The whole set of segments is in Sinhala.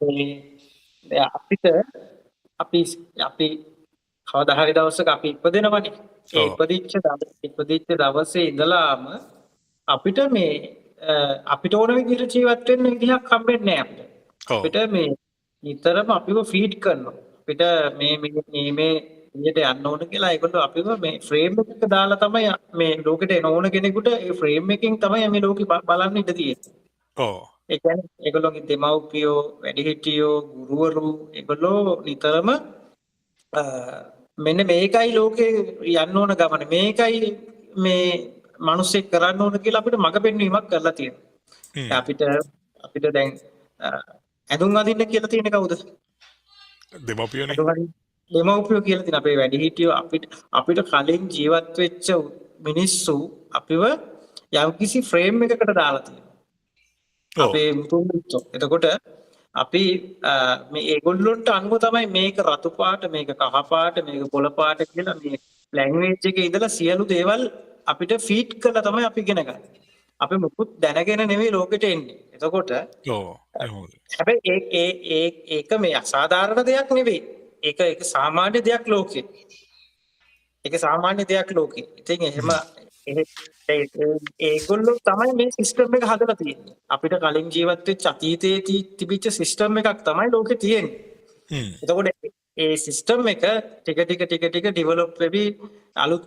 දැන් අපිට අපි අපි කවදා හරි දවසක අපි ඉපදෙනවනේ. ඒ ඔව්. ඉපදිච්ච දවසේ ඉඳලාම අපිට මේ අපිට ඕන විදිහට ජීවත් වෙන්න විදිහක් හම්බෙන්නේ නැහැ අපිට. ඔව්. අපිට මේ නිතරම අපිව ෆීඩ් කරනවා. අපිට මේ විදිහට යන්න ඕන කියලා ඒගොල්ලෝ අපිව මේ ෆ්‍රේම් එකක දාලා තමයි මේ ලෝකෙට එන ඕන කෙනෙකුට ඒ ෆ්‍රේම් එකකින් තමයි මේ ලෝකෙ බලන්න ඉඩ තියෙන්නේ. ඔව්. ඒ කියන්නේ ඒගොල්ලෝගේ දෙමව්පියෝ, වැඩිහිටියෝ, ගුරුවරු ඒගොල්ලෝ නිතරම අ මෙන්න මේකයි ලෝකේ යන්න ඕන ගමන. මේකයි මේ මිනිස්සෙක් කරන්න ඕන කියලා අපිට මඟ පෙන්වීමක් කරලා තියෙනවා. හ්ම්. අපිට දැන් ඇඳුම් අඳින්න කියලා තියෙන්නේ කවුද? දෙමව්පියෝනේ. දෙමව්පියෝ කියලා තියෙන අපේ වැඩිහිටියෝ අපිට කලින් ජීවත් වෙච්ච මිනිස්සු අපිව යම්කිසි ෆ්‍රේම් එකකට දාලා තියෙනවා. ඔව්. අපේ මුතුන් මිත්තෝ. එතකොට අපි මේ ඒගොල්ලොන්ට අනුව තමයි මේක රතු පාට, මේක කහ පාට, මේක කොළ පාට කියලා මේ ලැන්ග්වේජ් එකේ ඉඳලා සියලු දේවල් අපිට ෆීඩ් කරලා තමයි අපි ඉගෙන ගන්න. අපි මුකුත් දැනගෙන නෙවෙයි ලෝකෙට එන්නේ. එතකොට ඔව්. එහෙමද. හැබැයි ඒක මේ අසාධාරණ දෙයක් නෙවෙයි. ඒක සාමාන්‍ය දෙයක් ලෝකෙ. ඒක සාමාන්‍ය දෙයක් ලෝකෙ. ඉතින් එහෙම ඒගොල්ලෝ තමයි මේ සිස්ටම් එක හදලා තියෙන්නේ. අපිට කලින් ජීවත් වෙච්ච අතීතයේ තිබිච්ච සිස්ටම් එකක් තමයි ලෝකෙ තියෙන්නේ. හ්ම්. එතකොට ඒ සිස්ටම් එක ටික ඩෙවලොප් වෙවි අලුත්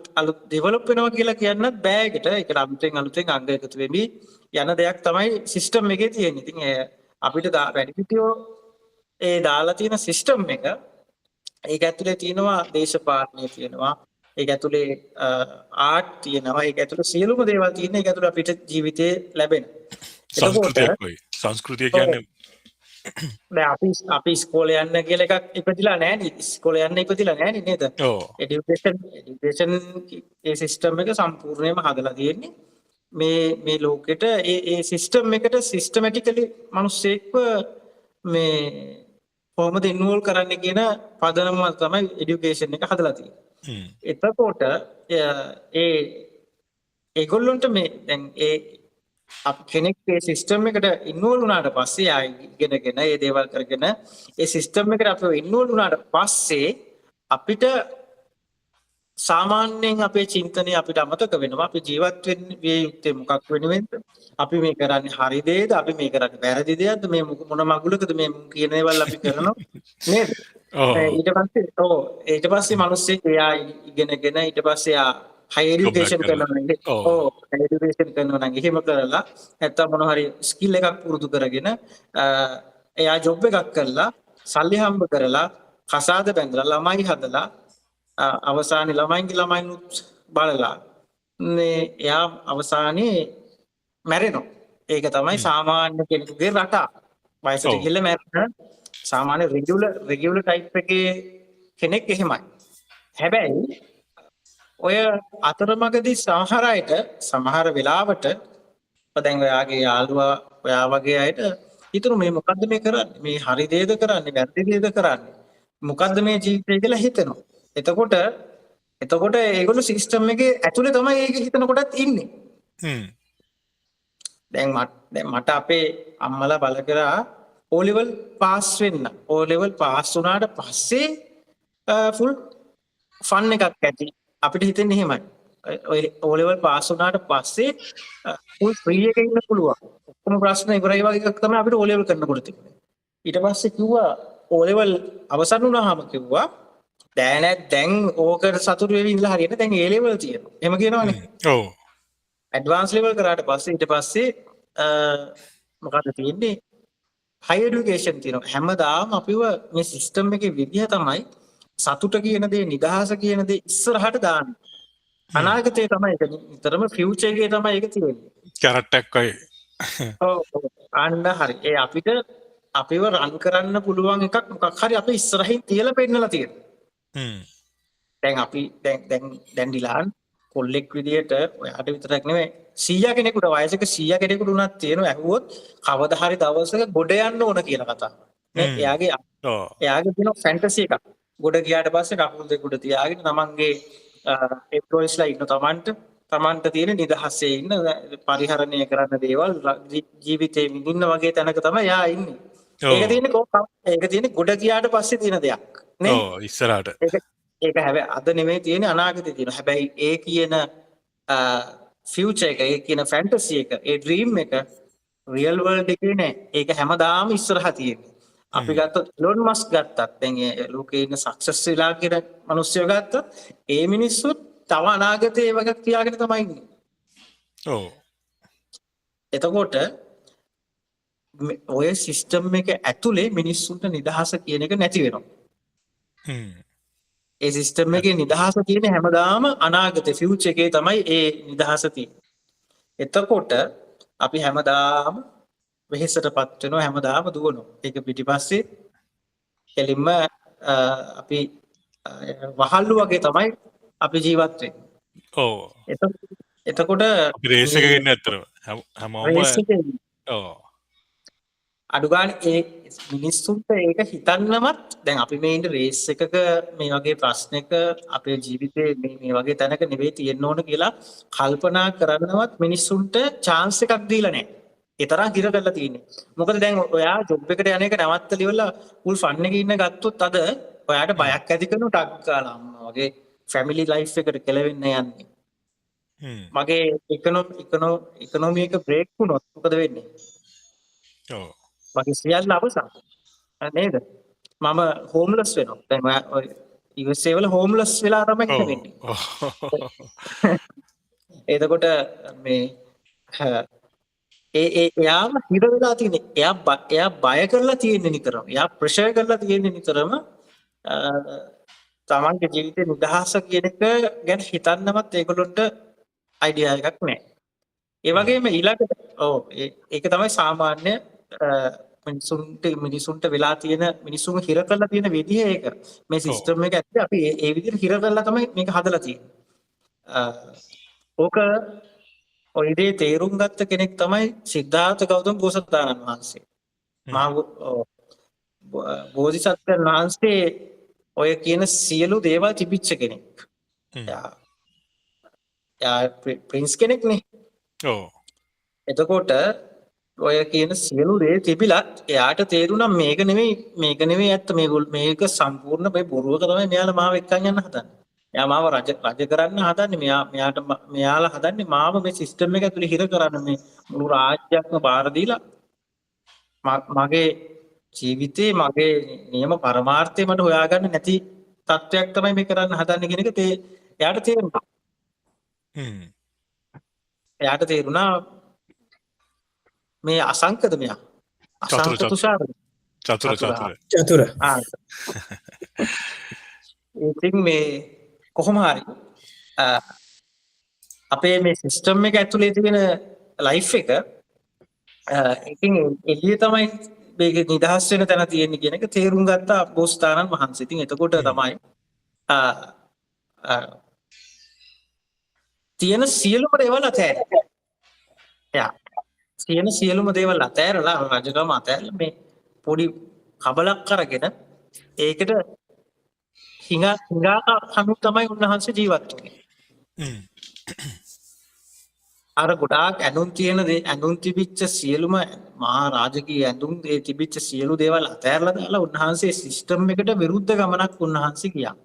ඩෙවලොප් වෙනවා කියලා කියන්නත් බෑ ඒකට. ඒකට අලුතෙන් අංග එකතු වෙවි යන දෙයක් තමයි සිස්ටම් එකේ තියෙන්නේ. ඉතින් අපිට වැඩිහිටියෝ ඒ දාලා තියෙන සිස්ටම් එක ඒක ඇතුලේ තියෙනවා දේශපාලනය තියෙනවා. ඒක ඇතුලේ ආර්ට් තියෙනවා. ඒක ඇතුලේ සියලුම දේවල් තියෙන. ඒක ඇතුලේ අපිට ජීවිතේ ලැබෙන. සංස්කෘතිය කියන්නේ දැන් අපි ඉස්කෝලේ යන්න කියලා එකක් ඉපදිලා නැහැ නේද? ඉස්කෝලේ යන්න ඉපදිලා නැහැ නේද? ඔව්. එඩියුකේෂන් ඒ සිස්ටම් එක සම්පූර්ණයෙන්ම හදලා තියෙන්නේ. මේ ලෝකෙට ඒ සිස්ටම් එකට සිස්ටමැටිකලි මිනිස්සෙක්ව මේ කොහොමද ඉන්වෝල්ව් කරන්න කියන පදනම තමයි එඩියුකේෂන් එක හදලා තියෙන්නේ. හ්ම්. එතකොට ඒගොල්ලොන්ට මේ දැන් කෙනෙක් ඒ සිස්ටම් එකට ඉන්වෝල්ව් වුණාට පස්සේ ඉගෙනගෙන ඒ දේවල් කරගෙන ඒ සිස්ටම් එකට අපිව ඉන්වෝල්ව් වුණාට පස්සේ අපිට සාමාන්‍යයෙන් අපේ චින්තනය අපිට අමතක වෙනවා. අපි ජීවත් වෙන්නේ යුත්තේ මොකක් වෙනුවෙන්ද? අපි මේ කරන්නේ හරි දෙයක්ද? අපි මේ කරන්නේ වැරදි දෙයක්ද? මේ මොන මගුලකද මේ කියන දේවල් අපි කරනවා නේද? ඊට පස්සේ මිනිස්සෙක් එයා ඉගෙනගෙන ඊට පස්සේ හයි එඩියුකේෂන් කරනවා නම් හයි එඩියුකේෂන් කරනවා නම් එහෙම කරලා නැත්තම් මොන හරි ස්කිල් එකක් පුරුදු කරගෙන එයා ජොබ් එකක් කරලා සල්ලි හම්බ කරලා කසාද බැඳලා ළමයි හදලා අවසානයේ ළමයිනුත් බලලා එයා අවසානයේ මැරෙනවා. ඒක තමයි සාමාන්‍ය කෙනෙකුගේ රටා. වයසට ගිහිල්ලා මැරෙන සාමාන්‍ය රෙගියුලර් ටයිප් එකේ කෙනෙක් එහෙමයි. හැබැයි ඔය අතරමඟදී සමහර වෙලාවට දැන් ඔයාගේ යාළුවා ඔයා වගේ අයට හිතන මේ මොකද්ද මේ කරන්නේ? මේ හරි දේද කරන්නේ? වැරදි දේද කරන්නේ? මොකද්ද මේ ජීවිතය කියලා හිතෙනවා. එතකොට ඒගොල්ලෝ සිස්ටම් එකේ ඇතුලේ තමයි ඒක හිතන කොටත් ඉන්නේ. හ්ම්. දැන් මට අපේ අම්මලා බල කරා O level පාස් වෙන්න. O level පාස් වුණාට පස්සේ ෆුල් ෆන් එකක් ඇති. අපිට හිතෙන්නේ එහෙමයි. ඔය O level පාස් වුණාට පස්සේ ෆුල් ෆ්‍රී එකේ ඉන්න පුළුවන්. ඔක්කොම ප්‍රශ්න ඉවරයි වගේ එකක් තමයි අපිට O level කරනකොට තිබුණේ. ඊට පස්සේ කිව්වා O level අවසන් වුණාම කිව්වා දැන් ඕකට සතුටු වෙවි ඉඳලා හරියට දැන් A level තියෙනවා. එහෙම කියනවනේ. ඔව්. ඇඩ්වාන්ස් ලෙවල් කරාට පස්සේ ඊට පස්සේ මොකද තියෙන්නේ? හයි එඩියුකේෂන් තියෙනවා. හැමදාම අපිව මේ සිස්ටම් එකේ විදිහ තමයි සතුට කියන දේ, නිදහස කියන දේ ඉස්සරහට දාන්නේ. අනාගතේ තමයි ඒක නිතරම ෆියුචර් එකේ තමයි ඒක තියෙන්නේ. කැරට් එකක් වගේ. ඔව්. අන්න හරි. ඒ අපිට අපිව රන් කරන්න පුළුවන් එකක් මොකක් හරි අපි ඉස්සරහින් තියලා පෙන්නලා තියෙනවා. දැන් ඩිලාන් කොල්ලෙක් විදියට ඔයාට විතරක් නෙමෙයි 100 කෙනෙකුට වයසක 100 කෙනෙකුට උනත් තියෙනවා ඇහුවොත් කවදා හරි දවසක ගොඩ යන්න ඕන කියලා කතාව. එයාගේ තියෙන ෆැන්ටසි එකක්. ගොඩ ගියාට පස්සේ කකුල් දෙක උඩ තියාගෙන තමන්ගේ එම්ප්ලොයිස්ලා ඉන්න තමන්ට තියෙන නිදහසේ ඉන්න පරිහරණය කරන්න දේවල් ජීවිතේ විඳින්න වගේ තැනක තමයි එයා ඉන්නේ. ඒක තියෙන්නේ ඒක තියෙන්නේ ගොඩ ගියාට පස්සේ තියෙන දෙයක් නේ. ඉස්සරහට. ඒක හැබැයි අද නෙමෙයි තියෙන්නේ අනාගතේ තියෙනවා. හැබැයි ඒ කියන ෆියුචර් එක, ඒ කියන ෆැන්ටසි එක, ඒ ඩ්‍රීම් එක රියල් වර්ල්ඩ් එකේ නෑ. ඒක හැමදාම ඉස්සරහා තියෙන්නේ. අපි ගත්තොත් ඉලොන් මස්ක් ගත්තත් දැන් ලෝකේ ඉන්න සක්සස් වෙලා කියන මිනිස්සුયો ගත්තත් ඒ මිනිස්සුත් තව අනාගතේ ඒ වගේ තියාගෙන තමයි ඉන්නේ. ඔව්. එතකොට ඔය සිස්ටම් එක ඇතුලේ මිනිස්සුන්ට නිදහස කියන එක නැති වෙනවා. ඒ සිස්ටම් එකේ නිදහස තියෙන හැමදාම අනාගතේ ෆියුචර් එකේ තමයි ඒ නිදහස තියෙන්නේ. එතකොට අපි හැමදාම වෙහෙසටපත් වෙනවා, හැමදාම දුවනවා. ඒක පිටිපස්සේ කෙලින්ම අපි වහල්ලු වගේ තමයි අපි ජීවත් වෙන්නේ. ඔව්. එතකොට අපි රේස් එකක ඉන්නේ ඇත්තටම. හැමෝම ඔව්. අඩුගානේ ඒ මිනිස්සුන්ට ඒක හිතන්නවත් දැන් අපි මේ ඉන්න රේස් එකක මේ වගේ ප්‍රශ්නයක අපේ ජීවිතේ මේ වගේ තැනක නෙවෙයි තියෙන්න ඕන කියලා කල්පනා කරන්නවත් මිනිස්සුන්ට chance එකක් දීලා නැහැ. ඒ තරම් හිර කරලා තියෙන්නේ. මොකද දැන් ඔයා ජොබ් එකට යන එක නවත්තලා ඉවරලා full fun එකේ ඉන්න ගත්තොත් අද ඔයාට බයක් ඇති කරන ටක් ගාලා අම්මා වගේ family life එකට කෙලවෙන්න යන්නේ. මගේ ඉකොනොමි එක බ්‍රේක් වුණොත් මොකද වෙන්නේ? ඔව්. මගේ සියල්ල අවසන් නේද? මම හෝම්ලස් වෙනවා. දැන් ඔය USA වල හෝම්ලස් වෙලා තමයි ඉන්නේ. එතකොට මේ එයාම හිර වෙලා තියෙන්නේ. එයා බය කරලා තියෙන්නේ නිතරම. එයා ප්‍රෙෂර් කරලා තියෙන්නේ නිතරම. තමන්ගේ ජීවිතේ නිදහස කියන එක ගැන හිතන්නවත් ඒගොල්ලොන්ට අයිඩියා එකක් නැහැ. ඒ වගේම ඊළඟට ඒක තමයි සාමාන්‍ය මිනිසුන්ට වෙලා තියෙන මිනිසුන් හිර කරලා තියෙන විදිහ ඒක. මේ සිස්ටම් එක ඇත්තේ අපි ඒ විදිහට හිර කරලා තමයි මේක හදලා තියෙන්නේ. ඕක ඔය දේ තේරුම් ගත්ත කෙනෙක් තමයි සිද්ධාර්ථ ගෞතම බෝසතාණන් වහන්සේ. බෝධිසත්වයන් වහන්සේ ඔය කියන සියලු දේවල් තිබිච්ච කෙනෙක්. යා ප්‍රින්ස් කෙනෙක් නේ. ඔව්. එතකොට ඔය කියන සියලු දේ තිබිලත් එයාට තේරුණා මේක නෙමෙයි ඇත්ත මේක සම්පූර්ණ මේ බොරුවක තමයි මෙයාලා මාව එක්කන් යන්න හදන්නේ. එයා මාව රජ කරන්න හදන්නේ. මෙයාලා හදන්නේ මාව මේ සිස්ටම් එක ඇතුලේ හිර කරන්න, මේ මුළු රාජ්‍යයක්ම බාර දීලා මගේ ජීවිතේ මගේ නියම පරමාර්ථය මට හොයාගන්න නැති තත්වයක් තමයි මේ කරන්න හදන්නේ කියන එක එයාට තේරුණා. එයාට තේරුණා මේ අසංකද මෙයා. අසංක තුෂාර. චතුර. ඉතින් මේ කොහොම හරි අපේ මේ සිස්ටම් එක ඇතුලේ තියෙන ලයිෆ් එක එකකින් එළිය තමයි මේක නිදහස් වෙන තැන තියෙන්නේ කියන එක තේරුම් ගත්තා බෝසතාණන් වහන්සේ. ඉතින් එතකොට තමයි තියෙන සියලුම දේවල් අතහැරලා. සියලුම දේවල් අතහැරලා රජකම අතහැරලා මේ පොඩි කබලක් අරගෙන ඒකට හිඟා කනු තමයි උන්වහන්සේ ජීවත් වුනේ. අර ගොඩාක් ඇඳුම් තිබිච්ච සියලුම මහා රාජකීය ඇඳුම් තිබිච්ච සියලු දේවල් අතහැරලා දාලා උන්වහන්සේ සිස්ටම් එකට විරුද්ධ ගමනක් උන්වහන්සේ ගියා.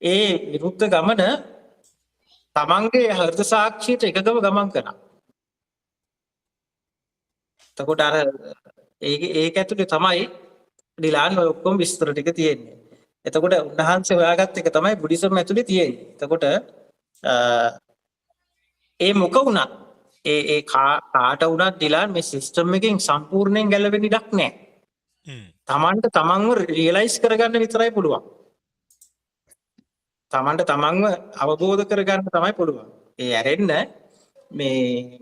ඒ විරුද්ධ ගමන තමන්ගේ හෘද සාක්ෂියට එකගව ගමන් කරා. එතකොට අර ඒක ඇතුලේ තමයි ඩිලාන් ඔය ඔක්කොම විස්තර ටික තියෙන්නේ. එතකොට උන්වහන්සේ හොයාගත්ත එක තමයි බුද්දිසම් ඇතුලේ තියෙන්නේ. එතකොට ඒ මොක වුණත් ඒ කාට වුණත් ඩිලාන් මේ සිස්ටම් එකෙන් සම්පූර්ණයෙන් ගැලවෙන්න ඉඩක් නැහැ. තමන්ට තමන්ව රියලයිස් කරගන්න විතරයි පුළුවන්. තමන්ට තමන්ව අවබෝධ කරගන්න තමයි පුළුවන්. ඒ ඇරෙන්න මේ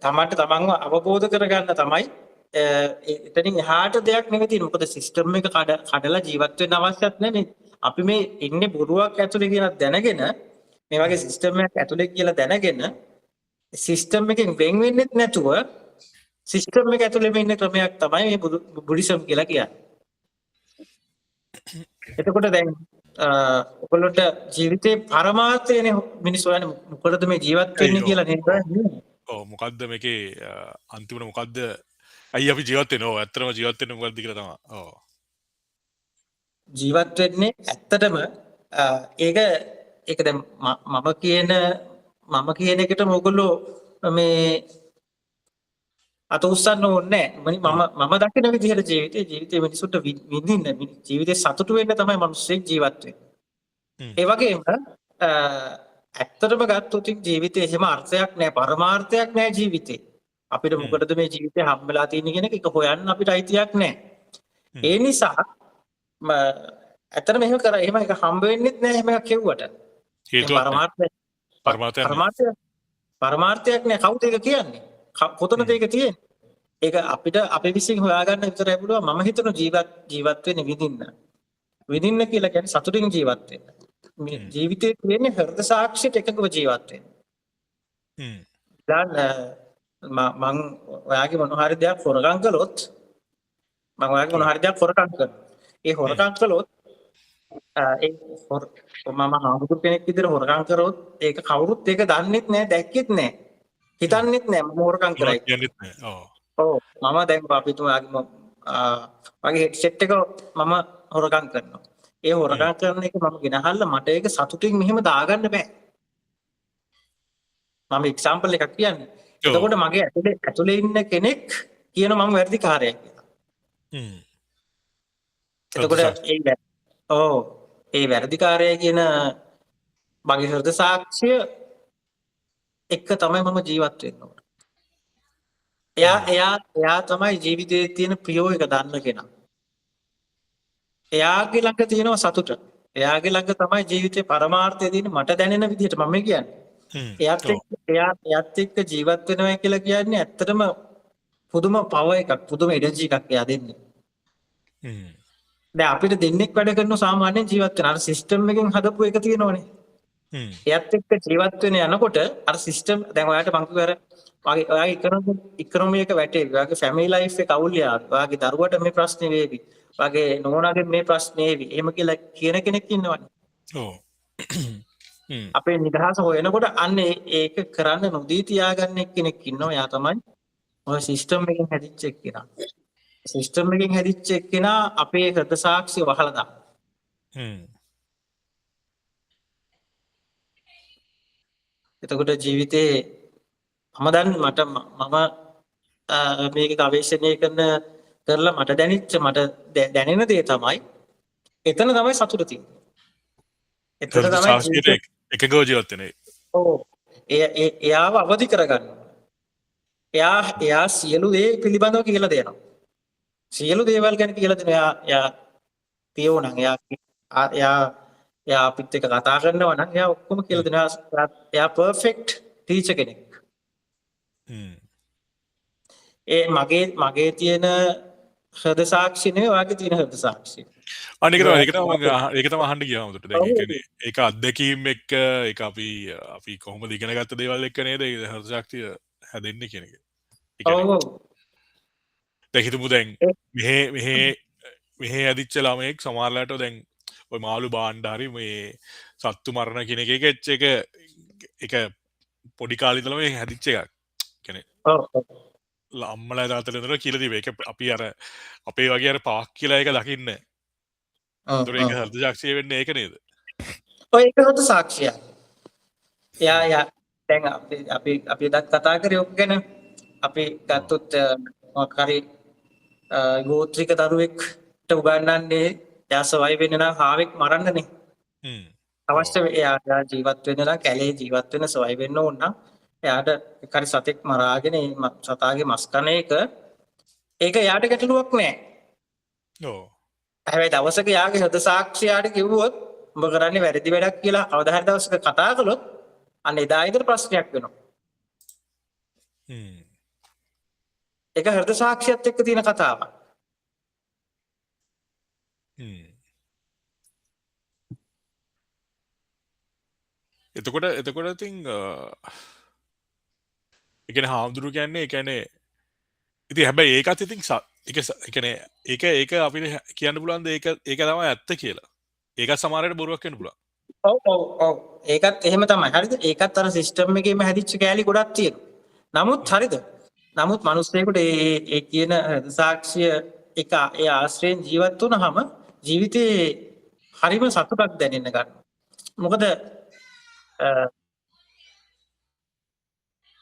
තමන්ට තමන්ව අවබෝධ කරගන්න තමයි එතනින් එහාට දෙයක් නෙවෙයි තියෙන්නේ. මොකද සිස්ටම් එක කඩලා ජීවත් වෙන්න අවශ්‍යත් නැහැ. අපි මේ ඉන්නේ බොරුවක් ඇතුලේ කියලා දැනගෙන මේ වගේ සිස්ටම් එකක් ඇතුලේ කියලා දැනගෙන සිස්ටම් එකෙන් වෙන් වෙන්නෙත් නැතුව සිස්ටම් එක ඇතුලේ ඉන්න ක්‍රමයක් තමයි මේ බුද්දිසම් කියලා කියන්නේ. එතකොට දැන් ඔයගොල්ලන්ට ජීවිතේ පරමාර්ථයනේ මිනිස්සු හොයන්නේ මොකටද මේ ජීවත් වෙන්නේ ඇයි කියලා නේද? මොකක්ද මේකේ අන්තිමට මොකක්ද ඇයි අපි ජීවත් වෙන්නේ ඇත්තටම ජීවත් වෙන්නේ මොකක්ද කියලා තමයි ජීවත් වෙන්නේ ඇත්තටම ඒක ඒක දැන් මම කියන එකට මොගොල්ලෝ මේ අත උස්සන්න ඕනේ නැහැ. මම දකින විදිහට ජීවිතේ මිනිසුන්ට විඳින්න ජීවිතේ සතුටු වෙන්න තමයි මිනිස්සෙක් ජීවත් වෙන්නේ. ඒ වගේම ඇත්තටම ගත්තොත් ජීවිතේ එහෙම අර්ථයක් නැහැ, පරමාර්ථයක් නැහැ ජීවිතේ. අපිට මොකටද මේ ජීවිතේ හම්බෙලා තියෙන්නේ කියන එක හොයන්න අපිට අයිතියක් නැහැ. ඒ නිසා ඇත්තටම එහෙම එක හම්බ වෙන්නෙත් නැහැ එහෙම එකක් කිව්වට. පරමාර්ථයක් නෑ. කවුද ඒක කියන්නේ? කොතනද ඒක තියෙන්නේ? ඒක අපිට අපි විසින් හොයාගන්න විතරයි පුළුවන්. මම හිතන ජීවත් වෙන්නේ විඳින්න කියලා කියන්නේ සතුටින් ජීවත් වෙන්න. ජීවිතේ තියෙන්නේ හෘද සාක්ෂියට එකඟව ජීවත් වෙන්න. දැන් මං ඔයාගේ මොන හරි දෙයක් හොරගම් කළොත් ඒ හොරකම් කළොත් මම හාමුදුරු කෙනෙක් විදිහට හොරකම් කරොත් ඒක කවුරුත් ඒක දන්නෙත් නෑ, දැක්කෙත් නෑ, හිතන්නෙත් නෑ මම හොරකම් කරයි. ඔව් මම දැන් අපි වගේ හෙඩ්සෙට් එක මම හොරකම් කරනවා. ඒ හොරකම් කරන එක මම ගෙනහල්ලා මට ඒක සතුටින් මෙහෙම දාගන්න බෑ. මම එක්සැම්පල් එකක් කියන්නේ. එතකොට මගේ ඇතුලේ ඉන්න කෙනෙක් කියන මම වැඩිකාරයෙක් කියලා. එතකොට ඒ වැරදිකාරය කියන මගේ හෘද සාක්ෂිය එක්ක තමයි මම ජීවත් වෙන්න ඕන. එයා තමයි ජීවිතයේ තියෙන ප්‍රියෝ එක දන්න කෙනා. එයාගේ ළඟ තියෙනවා සතුට. එයාගේ ළඟ තමයි ජීවිතේ පරමාර්ථය තියෙන මට දැනෙන විදිහට මම කියන්නේ. එයාත් එක්ක ජීවත් වෙනවා කියලා කියන්නේ ඇත්තටම පුදුම පවර් එකක්, පුදුම එනර්ජි එකක් එයා දෙන්නේ. දැන් අපිට දෙන්නෙක් වැඩ කරන සාමාන්‍යයෙන් ජීවත් වෙන අර සිස්ටම් එකෙන් හදපු එක තියෙනවනේ. එයත් එක්ක ජීවත් වෙන යනකොට අර සිස්ටම් දැන් ඔයාලට මං කිව්ව අර ඔයාගේ ඉකොනොමි එක වැටේවි. ඔයාගේ ෆැමිලි ලයිෆ් එක අවුල් යාවි. ඔයාගේ දරුවට මේ ප්‍රශ්නේ වේවි. ඔයාගේ නෝනාගේ මේ ප්‍රශ්නේ වේවි. එහෙම කියලා කියන කෙනෙක් ඉන්නවනේ. ඔව්. අපේ නිදහස හොයනකොට අන්න ඒක කරන්න නොදී තියාගන්න කෙනෙක් ඉන්නවා. එයා තමයි ඔය සිස්ටම් එකෙන් හැදිච්ච එක්කෙනා. සිස්ටම් එකෙන් හැදිච්ච එක්කෙනා අපේ හෘද සාක්ෂිය වහලා දානවා. එතකොට ජීවිතේ මම මේක ගවේෂණය කරලා මට දැනෙන දේ තමයි එතන තමයි සතුට තියෙන්නේ. එතන තමයි එකගෝ ජීවත් වෙන්නේ. ඔව්. එයාව අවදි කරගන්න. එයා සියලු දේ පිළිබඳව කියලා දෙනවා. සියලු දේවල් ගැන කියලා දෙනවා. එයා පියෝ නම් එයා අපිත් එක්ක කතා කරනවා නම් එයා ඔක්කොම කියලා දෙනවා. එයා පර්ෆෙක්ට් ටීචර් කෙනෙක්. මගේ තියෙන හෘද සාක්ෂිය නෙවෙයි ඔයාගේ තියෙන හෘද සාක්ෂිය. ඒක තමයි අහන්න ගියා හමුදුට. දැන් ඒ කියන්නේ ඒක අත්දැකීම් එක්ක ඒක අපි කොහොමද ඉගෙන ගත්ත දේවල් එක්ක නේද ඒ හෘද සාක්ෂිය හැදෙන්නේ කියන එක. දැන් හිතමු දැන් මෙහෙ ඇදිච්ච ළමයෙක් සමහරලාට දැන් ඔය මාළු බාණ්ඩ හරි මේ සත්තු මරණ කියන එක පොඩි කාලේ ඉඳලම හැදිච්ච එකක්. කියන්නේ අම්මලා තාත්තලා ඉඳලා කියලා දීලා ඒක අපි අර අපේ වගේ අර පාක් කියලා එක දකින්න. ඒතර ඒක හෘද සාක්ෂිය වෙන්නේ ඒක නේද? ඔය ඒක හෘද සාක්ෂිය. යා දැන් අපි දත් කතා කරේ ඔක් ගැන අපි ගත්තොත් මොකක් හරි ගෝත්‍රික දරුවෙක්ට උගන්වන්නේ එයා සවයි වෙන්න නම් හාවෙක් මරන්නනේ. අවශ්‍ය එයා ජීවත් වෙන්න නම් කැලේ ජීවත් වෙන්න සවයි වෙන්න ඕන නම් එයාට හරි සතෙක් මරාගෙන ඒ සතාගේ මස් කන එක ඒක එයාට ගැටලුවක් නෑ. ඔව්. හැබැයි දවසක යාගේ හෘද සාක්ෂියට කිව්වොත් උඹ කරන්නේ වැරදි වැඩක් කියලා කවදා හරි දවසක කතා කළොත් අන්න එදා ඉදලා ප්‍රශ්නයක් වෙනවා. ඒක හෘද සාක්ෂියත් එක්ක තියෙන කතාවක්. එතකොට ඉතින් ඒ කියන්නේ හාමුදුරු කියන්නේ ඒ කියන්නේ ඉතින් හැබැයි ඒකත් ඉතින් ඒක අපිට කියන්න පුළුවන් ද ඒක තමයි ඇත්ත කියලා. ඒකත් සමහරවිට බොරුවක් වෙන්න පුළුවන්. ඔව් ඒකත් එහෙම තමයි. හරිද? ඒකත් අර සිස්ටම් එකේම හැදිච්ච කෑලි ගොඩක් තියෙනවා. නමුත් හරිද? නමුත් මිනිස්සෙකුට ඒ කියන සාක්ෂිය එක ඒ ආශ්‍රයෙන් ජීවත් වුණාම ජීවිතේ හරිම සතුටක් දැනෙන්න ගන්නවා.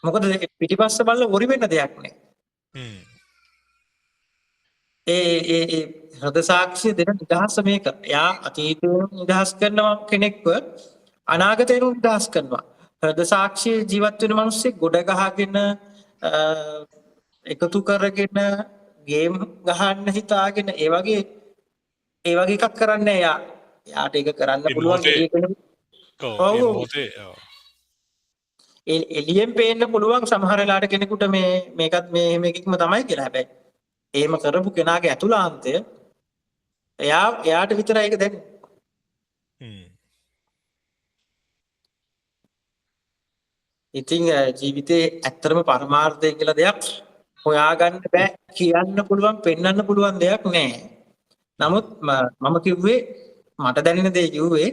මොකද පිටිපස්ස බලලා වොරි වෙන්න දෙයක් නැහැ. ඒ හෘද සාක්ෂිය දෙන නිදහස මේක. එයා අතීතේම නිදහස් කරනවා කෙනෙක්ව අනාගතේම නිදහස් කරනවා. හෘද සාක්ෂිය ජීවත් වෙන මිනිස්සෙක් ගොඩ ගහගෙන එකතු කරගෙන ගේම් ගහන්න හිතාගෙන ඒ වගේ එකක් කරන්නේ එයා. එයාට ඒක කරන්න පුළුවන් එළියෙන් පේන්න පුළුවන් සමහර වෙලාවට කෙනෙකුට මේකත් මෙහෙම එකක්ම තමයි කියලා. හැබැයි එහෙම කරපු කෙනාගේ අතුලාන්තය එයාට විතරයි ඒක දැනෙන්නේ. ඉතින් ජීවිතේ ඇත්තටම පරමාර්ථය කියලා දෙයක් හොයාගන්න බෑ, කියන්න පුළුවන්, පෙන්වන්න පුළුවන් දෙයක් නෑ. නමුත් මම කිව්වේ මට දැනෙන දේ කිව්වේ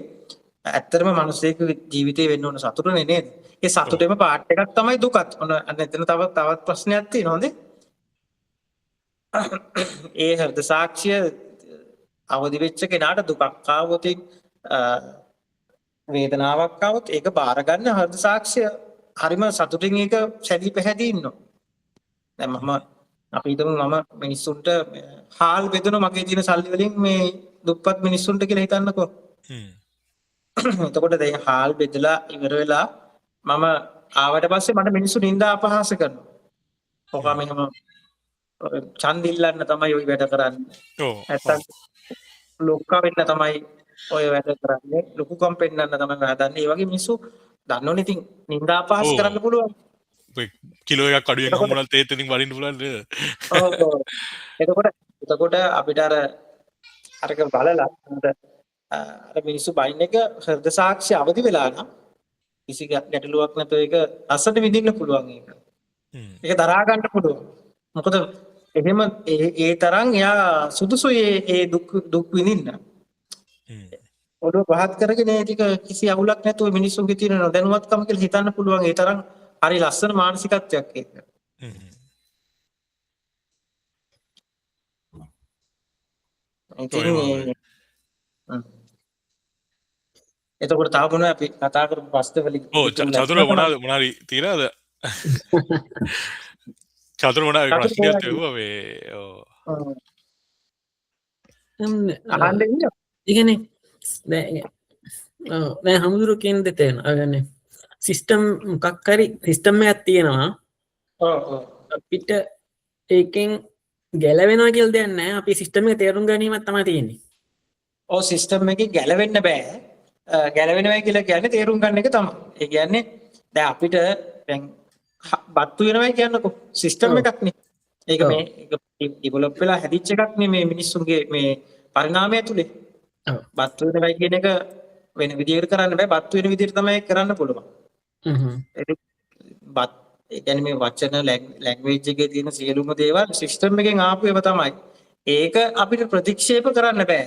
ඇත්තටම මිනිස්සෙක ජීවිතේ වෙන්න ඕන සතුටනේ නේද? ඒ සතුටේම පාර්ට් එකක් තමයි දුකත්. ඔන්න එතන තවත් ප්‍රශ්නයක් තියෙනවා හොඳේ. ඒ හෘද සාක්ෂිය අවදි වෙච්ච කෙනාට දුකක් ආවොත් වේදනාවක් ආවොත් ඒක බාර ගන්න හෘද සාක්ෂිය හරිම සතුටින් ඒක සැදී පැහැදී ඉන්නවා. දැන් අපි හිතමු මම මිනිස්සුන්ට හාල් බෙදනවා මගේ තියෙන සල්ලි වලින් මේ දුප්පත් මිනිස්සුන්ට කියලා හිතන්නකෝ. එතකොට දැන් හාල් බෙදලා ඉවර වෙලා මම ආවට පස්සේ මට මිනිස්සු නින්දා අපහාස කරනවා. ඔකම මෙහෙම ඡන්දිල්ලන්න තමයි ওই වැඩ කරන්නේ. නැත්තම් ලොක්කා වෙන්න තමයි ඔය වැඩ කරන්නේ. ලොකුකම් පෙන්වන්න තමයි හදන්නේ. ඒ වගේ මිනිස්සු දන්නෝනේ ඉතින් නින්දා අපහාස කරන්න පුළුවන්. කිලෝ එකක් අඩුවෙන් හම්බුනත් ඒත් ඉතින් වරින්න පුළුවන් නේද? එතකොට අපිට අරක බලලා අර මිනිස්සු බයින් එක හෘද සාක්ෂි අවදි වෙලා නම් කිසි ගැටලුවක් නැතුව ඒක අසට විඳින්න පුළුවන් ඒක. ඒක දරා ගන්න පුළුවන්. මොකද එහෙම ඒ තරම් එයා සුදුසුයි ඒ දුක් විඳින්න. ඔළුව පහත් කරගෙන ඒක කිසි අවුලක් නැතුව මිනිස්සුන්ගේ තියෙන නොදැනුවත්කම කියලා හිතන්න පුළුවන්. ඒ තරම් හරි ලස්සන මානසිකත්වයක් ඒක. එතකොට තව මොනවද අපි කතා කරපු ප්‍රශ්න වලින් චතුර මොනාරි තියෙනවද? චතුර මොනාරි ප්‍රශ්නයක් තියුවා මේ අහන්න ඉන්න. ඉගෙන දැන් හමුදුරු කියන දෙතේන අගන්නේ සිස්ටම් මොකක් හරි සිස්ටම් එකක් තියෙනවා. අපිට ඒකෙන් ගැලවෙනවා කියලා දෙයක් නැහැ. අපි සිස්ටම් එක තේරුම් ගැනීමක් තමයි තියෙන්නේ. ඔව් සිස්ටම් එකේ ගැලවෙන්න බෑ. ගැලවෙනවා කියලා කියන්නේ තේරුම් ගන්න එක තමයි. ඒ කියන්නේ දැන් අපිට දැන් බත්තු වෙනවා කියන්නකො සිස්ටම් එකක් නේ. ඒක මේ ඩෙවලොප් වෙලා හැදිච්ච එකක් නේ මේ මිනිස්සුන්ගේ මේ පරිණාමය තුලේ. බත්තු වෙනවා කියන එක වෙන විදිහකට කරන්න බෑ. බත්තු වෙන විදිහට තමයි කරන්න පුළුවන්. ඒ කියන්නේ මේ වචන ලැන්ග්වේජ් එකේ තියෙන සියලුම දේවල් සිස්ටම් එකෙන් ආපු ඒවා තමයි. ඒක අපිට ප්‍රතික්ෂේප කරන්න බෑ.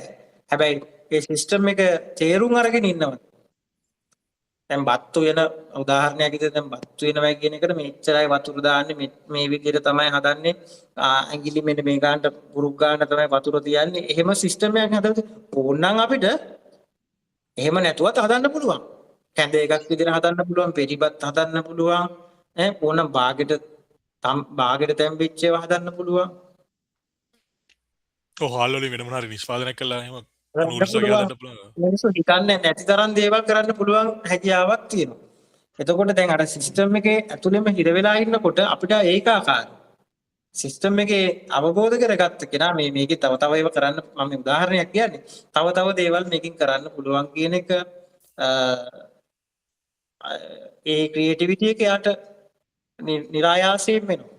හැබැයි ඒ සිස්ටම් එක තේරුම් අරගෙන ඉන්නවා. දැන් බත්තු වෙන උදාහරණයක් විදිහට දැන් බත්තු වෙනවා කියන එකට මෙච්චරයි වතුර දාන්නේ මේ විදිහට තමයි හදන්නේ. ඇඟිලි මෙන්න මේ ගන්නට පුරුක් ගන්න තමයි වතුර තියන්නේ. එහෙම සිස්ටම් එකක් හදලා ඕනනම් අපිට එහෙම නැතුවත් හදන්න පුළුවන්. කැඳ එකක් විදිහට හදන්න පුළුවන්, පෙරිබත් හදන්න පුළුවන්. ඕනම් බාගෙට තැම්පෙච්ච ඒවා හදන්න පුළුවන්. හාල් වලින් වෙන මොනවා හරි නිෂ්පාදනය කළා එහෙම මිනිස්සු හිතන්නේ නැති තරම් දේවල් කරන්න පුළුවන් හැකියාවක් තියෙනවා. එතකොට දැන් අර සිස්ටම් එකේ ඇතුළෙම හිර වෙලා ඉන්නකොට අපිට ඒකාකාරයි. සිස්ටම් එකේ අවබෝධ කරගත්ත කෙනා මේකේ තව ඒවා කරන්න මම උදාහරණයක් කියන්නේ. තව දේවල් මේකෙන් කරන්න පුළුවන් කියන එක ඒ ක්‍රියේටිවිටි එක යාට නිරායාසයෙන් වෙනවා.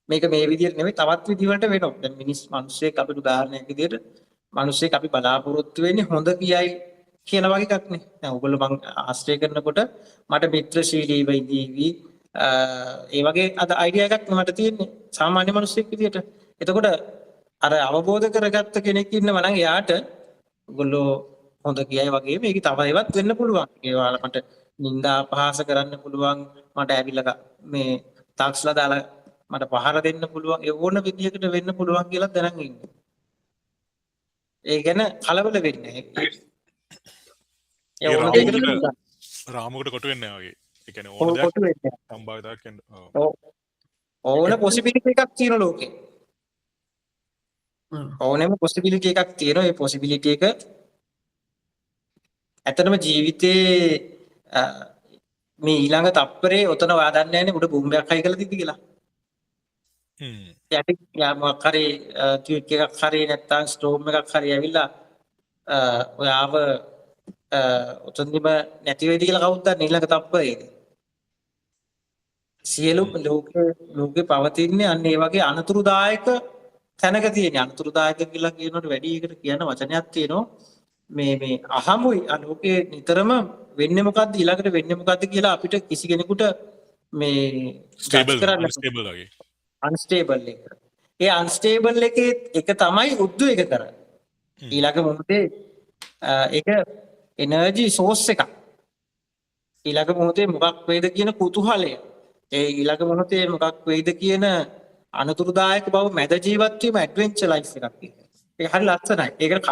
මේක මේ විදිහට නෙවෙයි තවත් විදිහකට වෙනවා. දැන් මිනිස්සෙක් අපිට උදාහරණයක් විදිහට මිනිස්සෙක් අපි බලාපොරොත්තු වෙන්නේ හොඳ කියයි කියන වගේ එකක් නේ. දැන් ඔයගොල්ලෝ මං ආශ්‍රය කරනකොට මට මිත්‍රශීලීව ඉඳීවි ඒ වගේ අද අයිඩියා එකක් මට තියෙන්නේ සාමාන්‍ය මිනිස්සෙක් විදිහට. එතකොට අර අවබෝධ කරගත්ත කෙනෙක් ඉන්නවා නම් එයාට ඔයගොල්ලෝ හොඳ කියයි වගේ මේක තව ඒවත් වෙන්න පුළුවන්. ඒ ඔයාලා මට නින්දා අපහාස කරන්න පුළුවන්. මට ඇවිල්ලා මේ තාක්ස්ලා දාලා මට පහර දෙන්න පුළුවන්. ඒ ඕන විදිහකට වෙන්න පුළුවන් කියලා දැනන් ඉන්නේ. ඒ ගැන කලබල වෙන්නේ නැහැ. ඒ ඕන දෙයකට පුළුවන්. රාමුකට කොටු වෙන්නේ නැහැ වගේ. ඒ කියන්නේ ඕන ඕන දෙයක් කොටු වෙන්නේ නැහැ. සම්භාවිතාවක් වෙන්න. ඔව්. ඕන possibility එකක් තියෙන ලෝකේ. ඕනෙම possibility එකක් තියෙනවා. ඒ possibility එක ඇත්තටම ජීවිතේ මේ ඊළඟ තප්පරේ ඔතන ඔයා දන්නේ නැහැනේ උඩ බෝම්බයක් හයි කරලා තිබ්බ කියලා. යටි මොකක් හරි ට්වීට් එකක් හරි නැත්නම් ස්ටෝම් එකක් හරි ඇවිල්ලා ඔයාව ඔතනදිම නැති වෙයිද කියලා කවුද දන්නේ ඊළඟ තප්පරේ. සියලු ලෝකේ පවතින්නේ අන්න ඒ වගේ අනතුරුදායක තැනක තියෙන. අනතුරුදායක කියලා කියනකොට වැඩි එකට කියන වචනයක් තියෙනවා. මේ අහමුයි ලෝකේ නිතරම වෙන්නේ මොකද්ද ඊළඟට වෙන්නේ මොකද්ද කියලා අපිට කිසි කෙනෙකුට මේ ස්ටේබල් වගේ අන්ස්ටේබල් එක. ඒ අන්ස්ටේබල් එකේ එක තමයි උද්දු එක කරන්නේ. ඊළඟ මොහොතේ ඒක එනර්ජි සෝස් එකක්. ඊළඟ මොහොතේ මොකක් වේද කියන කුතුහලය. ඒ ඊළඟ මොහොතේ මොකක් වේද කියන අනතුරුදායක බව මැද ජීවත් වීම ඇඩ්වෙන්චර් ලයිෆ් එකක්. ඒක හරි ලස්සනයි. ඒකට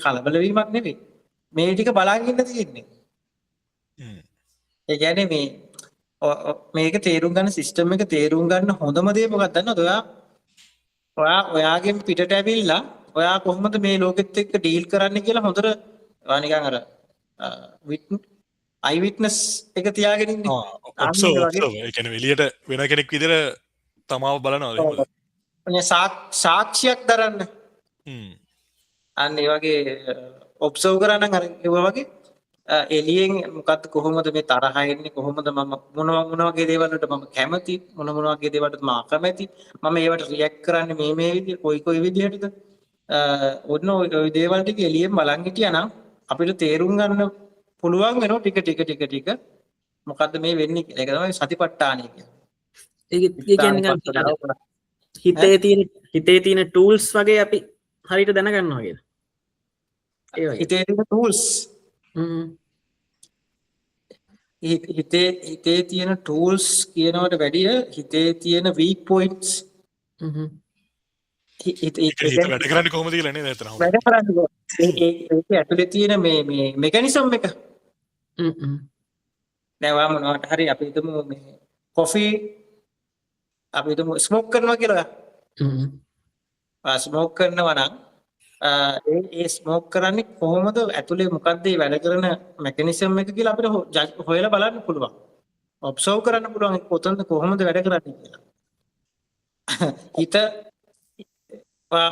කලබල වීමක් නෙවෙයි. මේ ටික බලන් ඉන්න තියෙන්නේ. ඒ කියන්නේ මේක තේරුම් ගන්න සිස්ටම් එක තේරුම් ගන්න හොඳම දේ මොකක්ද දන්නවද? ඔයාගෙන් පිටට ඇවිල්ලා ඔයා කොහොමද මේ ලෝකෙත් එක්ක ඩීල් කරන්න කියලා හොඳට ඔයා නිකන් අර අයි විට්නස් එක තියාගෙන ඉන්නේ. ඒ කියන්නේ එළියට වෙන කෙනෙක් විදිහට තමාව බලනවා. සාක්ෂියක් දරන්න. අන්න ඒ වගේ ඔබ්සර්ව් කරන්න අර ඒවා වගේ එළියෙන් මොකක්ද කොහොමද මේ තරහ එන්නේ කොහොමද මම මොන වගේ දේවල් වලට මම කැමති මොන වගේ දේවල්ට මම අකමැති මම ඒවට රියැක්ට් කරන්නේ මේ විදිහ කොයි විදිහටද ඔන්න ওই දේවල් ටික එළියෙන් බලන් හිටියානම් අපිට තේරුම් ගන්න පුළුවන් වෙනවා ටික මොකද්ද මේ වෙන්නේ කියලා. ඒක තමයි සතිපට්ඨානය කියන්නේ. හිතේ තියෙන ටූල්ස් වගේ අපි හරියට දැනගන්නවා වගේද? හිතේ තියෙන ටූල්ස් හිතේ තියෙන ටූල්ස් කියනවට වැඩිය හිතේ තියෙන වීක් පොයින්ට්ස් වැඩ කරන්නේ කොහොමද කියලා නේද එතන. වැඩ කරන්නේ ඒක ඇතුලේ තියෙන මේ මෙකැනිසම් එක. දැන් මොනවට හරි අපි හිතමු මේ කොෆි අපි හිතමු ස්මෝක් කරනවා කියලා. ස්මෝක් කරනවා නම් ඒ ස්මෝක් කරන්නේ කොහොමද ඇතුලේ මොකක්ද මේ වැඩ කරන මෙකැනිසම් එක කියලා අපිට හොයලා බලන්න පුළුවන්. ඔබ්සර්ව් කරන්න පුළුවන් කොතනද කොහොමද වැඩ කරන්නේ කියලා. හිත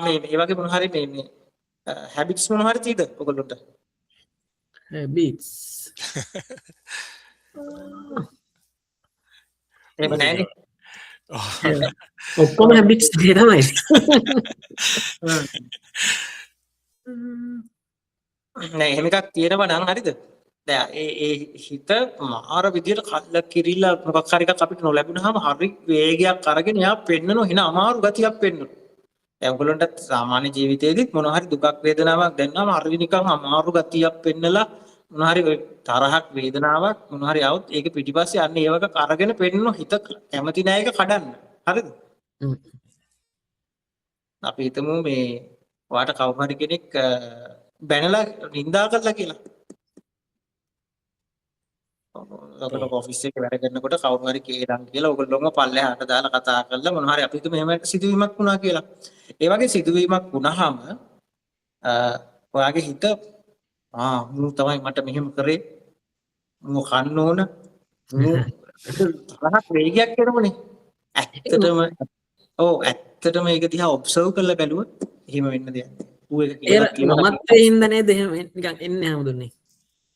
මේ වගේ මොන හරි මේ හැබිට්ස් මොන හරි තියෙද ඔයගොල්ලන්ට? හැබිට්ස් එහෙම නැහැ. ඔක්කොම හැබිට්ස් තමයි. නෑ එහෙම එකක් තියෙනවා නම් හරිද? දැන් ඒ හිත මාර විදියට කල්ල කිරිලා මොකක් හරි එකක් අපිට නොලැබුණාම හරි වේගයක් අරගෙන යා පෙන්නනවා හින අමාරු ගතියක් පෙන්නනවා. දැන් ඔයගොල්ලන්ට සාමාන්‍ය ජීවිතේදීත් මොන හරි දුකක් වේදනාවක් දැනනම හරි නිකන් අමාරු ගතියක් පෙන්නලා මොන හරි තරහක් වේදනාවක් මොන හරි આવුත් ඒක පිටිපස්සේ අන්න ඒ වගේ අරගෙන පෙන්නනවා හිත කැමති නෑ ඒක කඩන්න. හරිද? අපි හිතමු මේ ඔයාට කවුරු හරි කෙනෙක් බැනලා නින්දා කළා කියලා. ඔයගොල්ලෝ ඔෆිස් එකේ වැඩ කරනකොට කවුරු හරි කේලම් කියලා ඔයගොල්ලෝම පල්ලෙහාට දාලා කතා කරලා මොන හරි අපි හිතමු එහෙම සිදුවීමක් වුණා කියලා. ඒ වගේ සිදුවීමක් වුණාම ඔයාගේ හිත මු තමයි මට මෙහෙම කරේ මු කන්න ඕන මු තරහක් වේගයක් එනවනේ. ඇත්තටම ඒක දිහා ඔබ්සර්ව් කරලා බැලුවොත් එහෙම වෙන්න දෙයක් නෑ. ඌ ඒක කියලා මමත්වේ හින්දා නේද එහෙම නිකන් එන්නේ හැමදුන්නේ.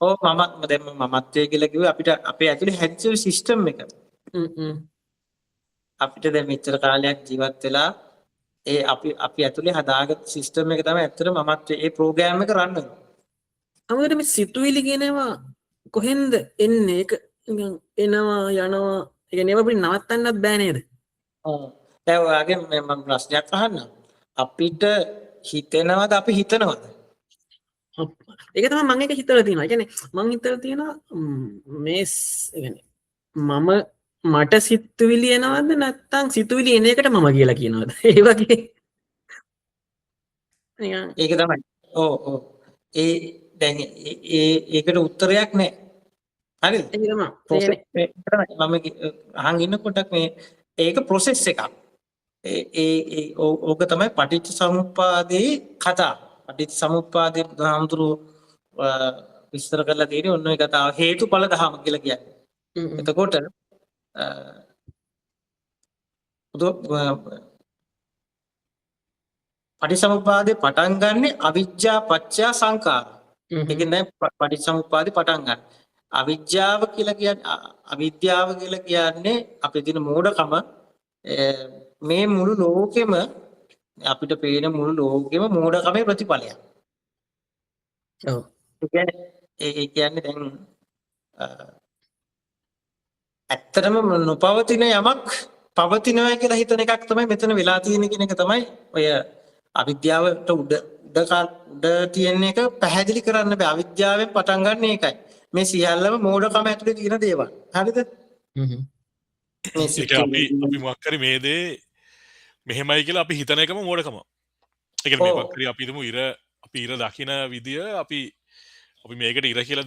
ඔව් මමත්වයේ කියලා කිව්වේ අපිට අපේ ඇතුලේ හැදිච්ච සිස්ටම් එක. අපිට දැන් මෙච්චර කාලයක් ජීවත් වෙලා ඒ අපි ඇතුලේ හදාගත්ත සිස්ටම් එක තමයි ඇත්තට මමත්වයේ ඒ ප්‍රෝග්‍රෑම් එක රන් වෙනවා. අමුකට මේ සිතුවිලි කියනවා කොහෙන්ද එන්නේ? ඒක නිකන් එනවා යනවා. ඒ කියන්නේ අපිට නවත්තන්නත් බෑ නේද? ඔව්. දැන් ඔයාගෙන් මම ප්‍රශ්නයක් අහන්නම්. අපිට හිතෙනවද අපි හිතනවද? ඒක තමයි මම එක හිතලා තියෙනවා. කියන්නේ මම හිතලා තියෙනවා මේ මම මට සිතුවිලි එනවද නැත්නම් සිතුවිලි එන එකට මම කියලා කියනවද? ඒ වගේ නිකන් ඒක තමයි. ඔව් ඔව්. ඒ දැන් ඒකට උත්තරයක් නැහැ. හරිද? ඒක තමයි. ප්‍රොසෙස් එක තමයි මම අහන් ඉන්නකොටක් මේ ඒක ප්‍රොසෙස් එකක්. ඕක තමයි පටිච්ච සමුප්පාදේ කතා. පටිච්ච සමුප්පාදේ බුදුහාමුදුරුවෝ විස්තර කරලා තියෙන්නේ ඔන්න ඔය කතාව හේතුඵල ධහම කියලා කියන්නේ. එතකොට පටිච්චසමුප්පාදේ පටන් ගන්නෙ අවිජ්ජා පත්‍ය සංඛාර. ඒකෙන් තමයි පටිච්චසමුප්පාදේ පටන් ගන්න. අවිජ්ජාව කියලා කියන්නේ අපේ තියෙන මෝඩකම මේ මුළු ලෝකෙම අපිට පේන මුළු ලෝකෙම මෝඩකමේ ප්‍රතිඵලයක්. ඔව්. ඒ කියන්නේ දැන් ඇත්තටම නොපවතින යමක් පවතිනවා කියලා හිතන එකක් තමයි මෙතන වෙලා තියෙන කියන එක තමයි ඔය අවිද්‍යාවට උඩ තියෙන එක පැහැදිලි කරන්න බෑ. අවිද්‍යාවෙන් පටන් ගන්න එකයි. මේ සියල්ලම මෝඩකම ඇතුලේ තියෙන දේවල්. හරිද? අපි මොකක් හරි මේ දේ මෙහෙමයි කියලා අපි හිතන එකම මෝඩකම. ඒ කියන්නේ මේ මොකක් හරි අපි හිතමු අපි ඉර දකින විදිය අපි මේකට ඉර කියලා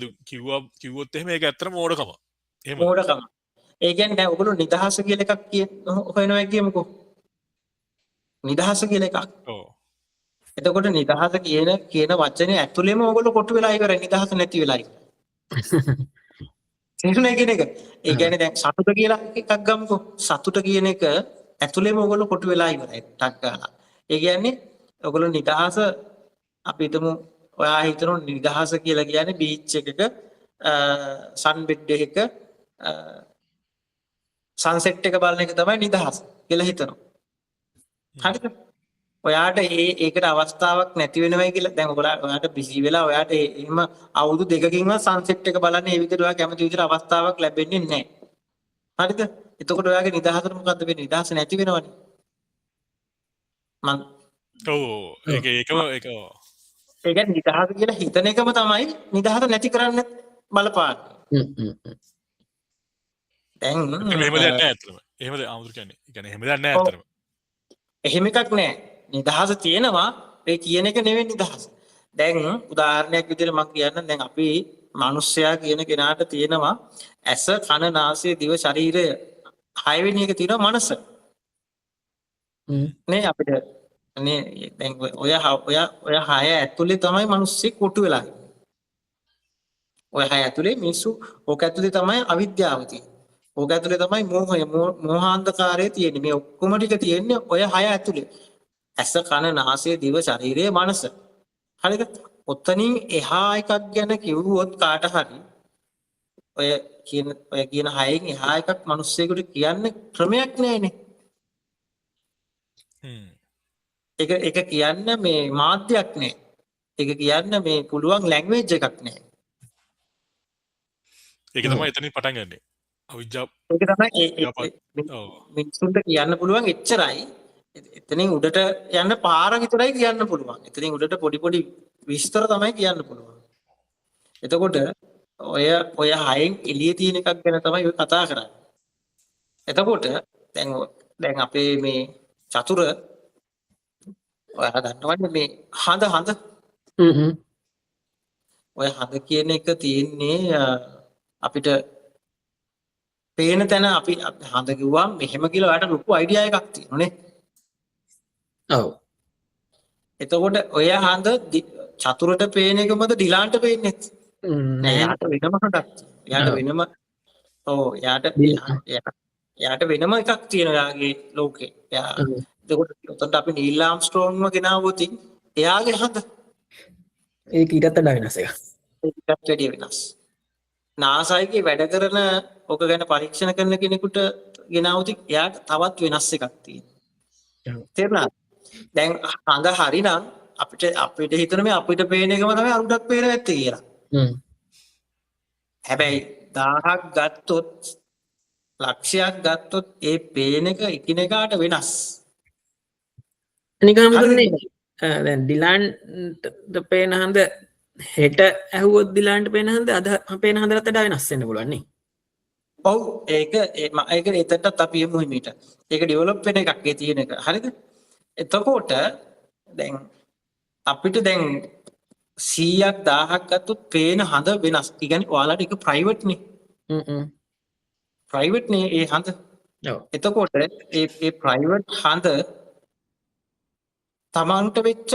කිව්වොත් එහෙම ඒක ඇත්තටම මෝඩකම. එහෙම මෝඩකම. ඒ කියන්නේ දැන් ඔයගොල්ලෝ නිදහස කියලා එකක් හොයනවා කියමුකෝ. නිදහස කියලා එකක්. ඔව්. එතකොට නිදහස කියන වචනේ ඇතුළේම ඔයගොල්ලෝ කොටු වෙලා ඉවරයි. නිදහස නැති වෙලා ඉවරයි. තේරුණා කියන එක. ඒ කියන්නේ දැන් සතුට කියලා එකක් ගමුකෝ. සතුට කියන එක ඇතුළේම ඔයගොල්ලෝ කොටු වෙලා ඉවරයි. ටක් ගාලා. ඒ කියන්නේ ඔයගොල්ලෝ නිදහස අපි හිතමු ඔයා හිතන නිදහස කියලා කියන්නේ බීච් එකක සන් බෙඩ් එකක සන්සෙට් එක බලන එක තමයි නිදහස කියලා හිතනවා. හරිද? ඔයාට ඒකට අවස්ථාවක් නැති වෙනවයි කියලා දැන් ඔයාට බිසි වෙලා ඔයාට එහෙම අවුරුදු දෙකකින්වත් සන්සෙට් එක බලන්න ඒ විදිහට ඔයා කැමති විදිහට අවස්ථාවක් ලැබෙන්නේ නැහැ. හරිද? එතකොට ඔයාගේ නිදහසට මොකද්ද වෙන්නේ? නිදහස නැති වෙනවනේ. ඒක ඒ කියන්නේ නිදහස කියලා හිතන එකම තමයි නිදහස නැති කරන්න බලපාන්නේ. දැන් එහෙම දෙයක් නැහැ අත්‍තරම. එහෙමද ආමුදුර කියන්නේ? ඒ කියන්නේ එහෙම දෙයක් නැහැ අත්‍තරම. එහෙම එකක් නැහැ. නිදහස තියෙනවා ඒ කියන එක නෙවෙයි නිදහස. දැන් උදාහරණයක් විදිහට මම කියන්නම් දැන් අපි මිනිස්සයා කියන කෙනාට තියෙනවා ඇස කන නාසය දිව ශරීරය 6 වෙනි එක තියෙනවා මනස. නේ අපිට නේ දැන් ඔය 6 ඇතුලේ තමයි මිනිස්සෙක් කොටු වෙලා ඉන්නේ. ඔය 6 ඇතුලේ මිනිස්සු ඕක ඇතුලේ තමයි අවිද්‍යාව තියෙන්නේ. ඕක ඇතුලේ තමයි මෝහය මෝහාන්ධකාරය තියෙන්නේ. මේ ඔක්කොම ටික තියෙන්නේ ඔය 6 ඇතුලේ. ඇස කන නාසය දිව ශරීරය මනස. හරිද? ඔතනින් එහා එකක් ගැන කිව්වොත් කාට හරි ඔය කියන 6න් එහා එකක් මිනිස්සෙකුට කියන්න ක්‍රමයක් නැහැනේ. ඒක කියන්න මේ මාධ්‍යයක් නැහැ. ඒක කියන්න මේ පුළුවන් ලැන්ග්වේජ් එකක් නැහැ. ඒක තමයි එතනින් පටන් ගන්නෙ. අවිජ්ජාව. ඒක තමයි මිනිස්සුන්ට කියන්න පුළුවන් එච්චරයි. එතනින් උඩට යන්න පාර විතරයි කියන්න පුළුවන්. එතනින් උඩට පොඩි විස්තර තමයි කියන්න පුළුවන්. එතකොට ඔය 6න් එළියේ තියෙන එකක් ගැන තමයි ඔය කතා කරන්නේ. එතකොට දැන් අපේ මේ චතුර ඔයාලා දන්නවනේ මේ හඳ ඔය හඳ කියන එක තියෙන්නේ අපිට පේන තැන අපි හඳ කිව්වම මෙහෙම කියලා ඔයාලට ලොකු අයිඩියා එකක් තියෙනනේ. ඔව්. එතකොට ඔය හඳ චතුරට පේන එකමද ඩිලාන්ට පේන්නේ? නෑ යාට වෙනම හඳක්. යාට වෙනම යාට වෙනම එකක් තියෙනවා යාගේ ලෝකේ. එතකොට උතන්ට අපි නීල් ආම්ස්ට්‍රෝන්ව ගෙනාවොත් එයාගේ හඳ ඒක ඊටත් වඩා වෙනස් එකක්. ඒකත් වැඩි වෙනස්. නාසායිගේ වැඩ කරන ඔක ගැන පරීක්ෂණ කරන කෙනෙකුට ගෙනාවොත් එයාට තවත් වෙනස් එකක් තියෙනවා. තේරුණාද? දැන් හඳ හරිනම් අපිට හිතන මේ අපිට පේන එකම තමයි අරුඩක් පේන ඇත්තේ කියලා. හැබැයි 1000ක් ගත්තොත් ලක්ෂයක් ගත්තොත් ඒ පේන එක එකිනෙකාට වෙනස්. නිකන් මුදුනේ දැන් ඩිලාන්ට පේන හඳ හෙට ඇහුවොත් දිලාන්ට පේන හන්ද අද පේන හන්දලත් වඩා වෙනස් වෙන්න පුළුවන් නේ. ඔව් ඒක ඒක එතනටත් අපි යමු හිමීට. ඒක ඩෙවලොප් වෙන එකක් ඒ තියෙන එක. හරිද? එතකොට දැන් අපිට දැන් 100ක් 1000ක් ගත්තොත් පේන හඳ වෙනස්. ඒ කියන්නේ ඔයාලට ඒක ප්‍රයිවට් නේ. ප්‍රයිවට් නේ ඒ හඳ. ඔව්. එතකොට ඒ ප්‍රයිවට් හඳ තමන්ට වෙච්ච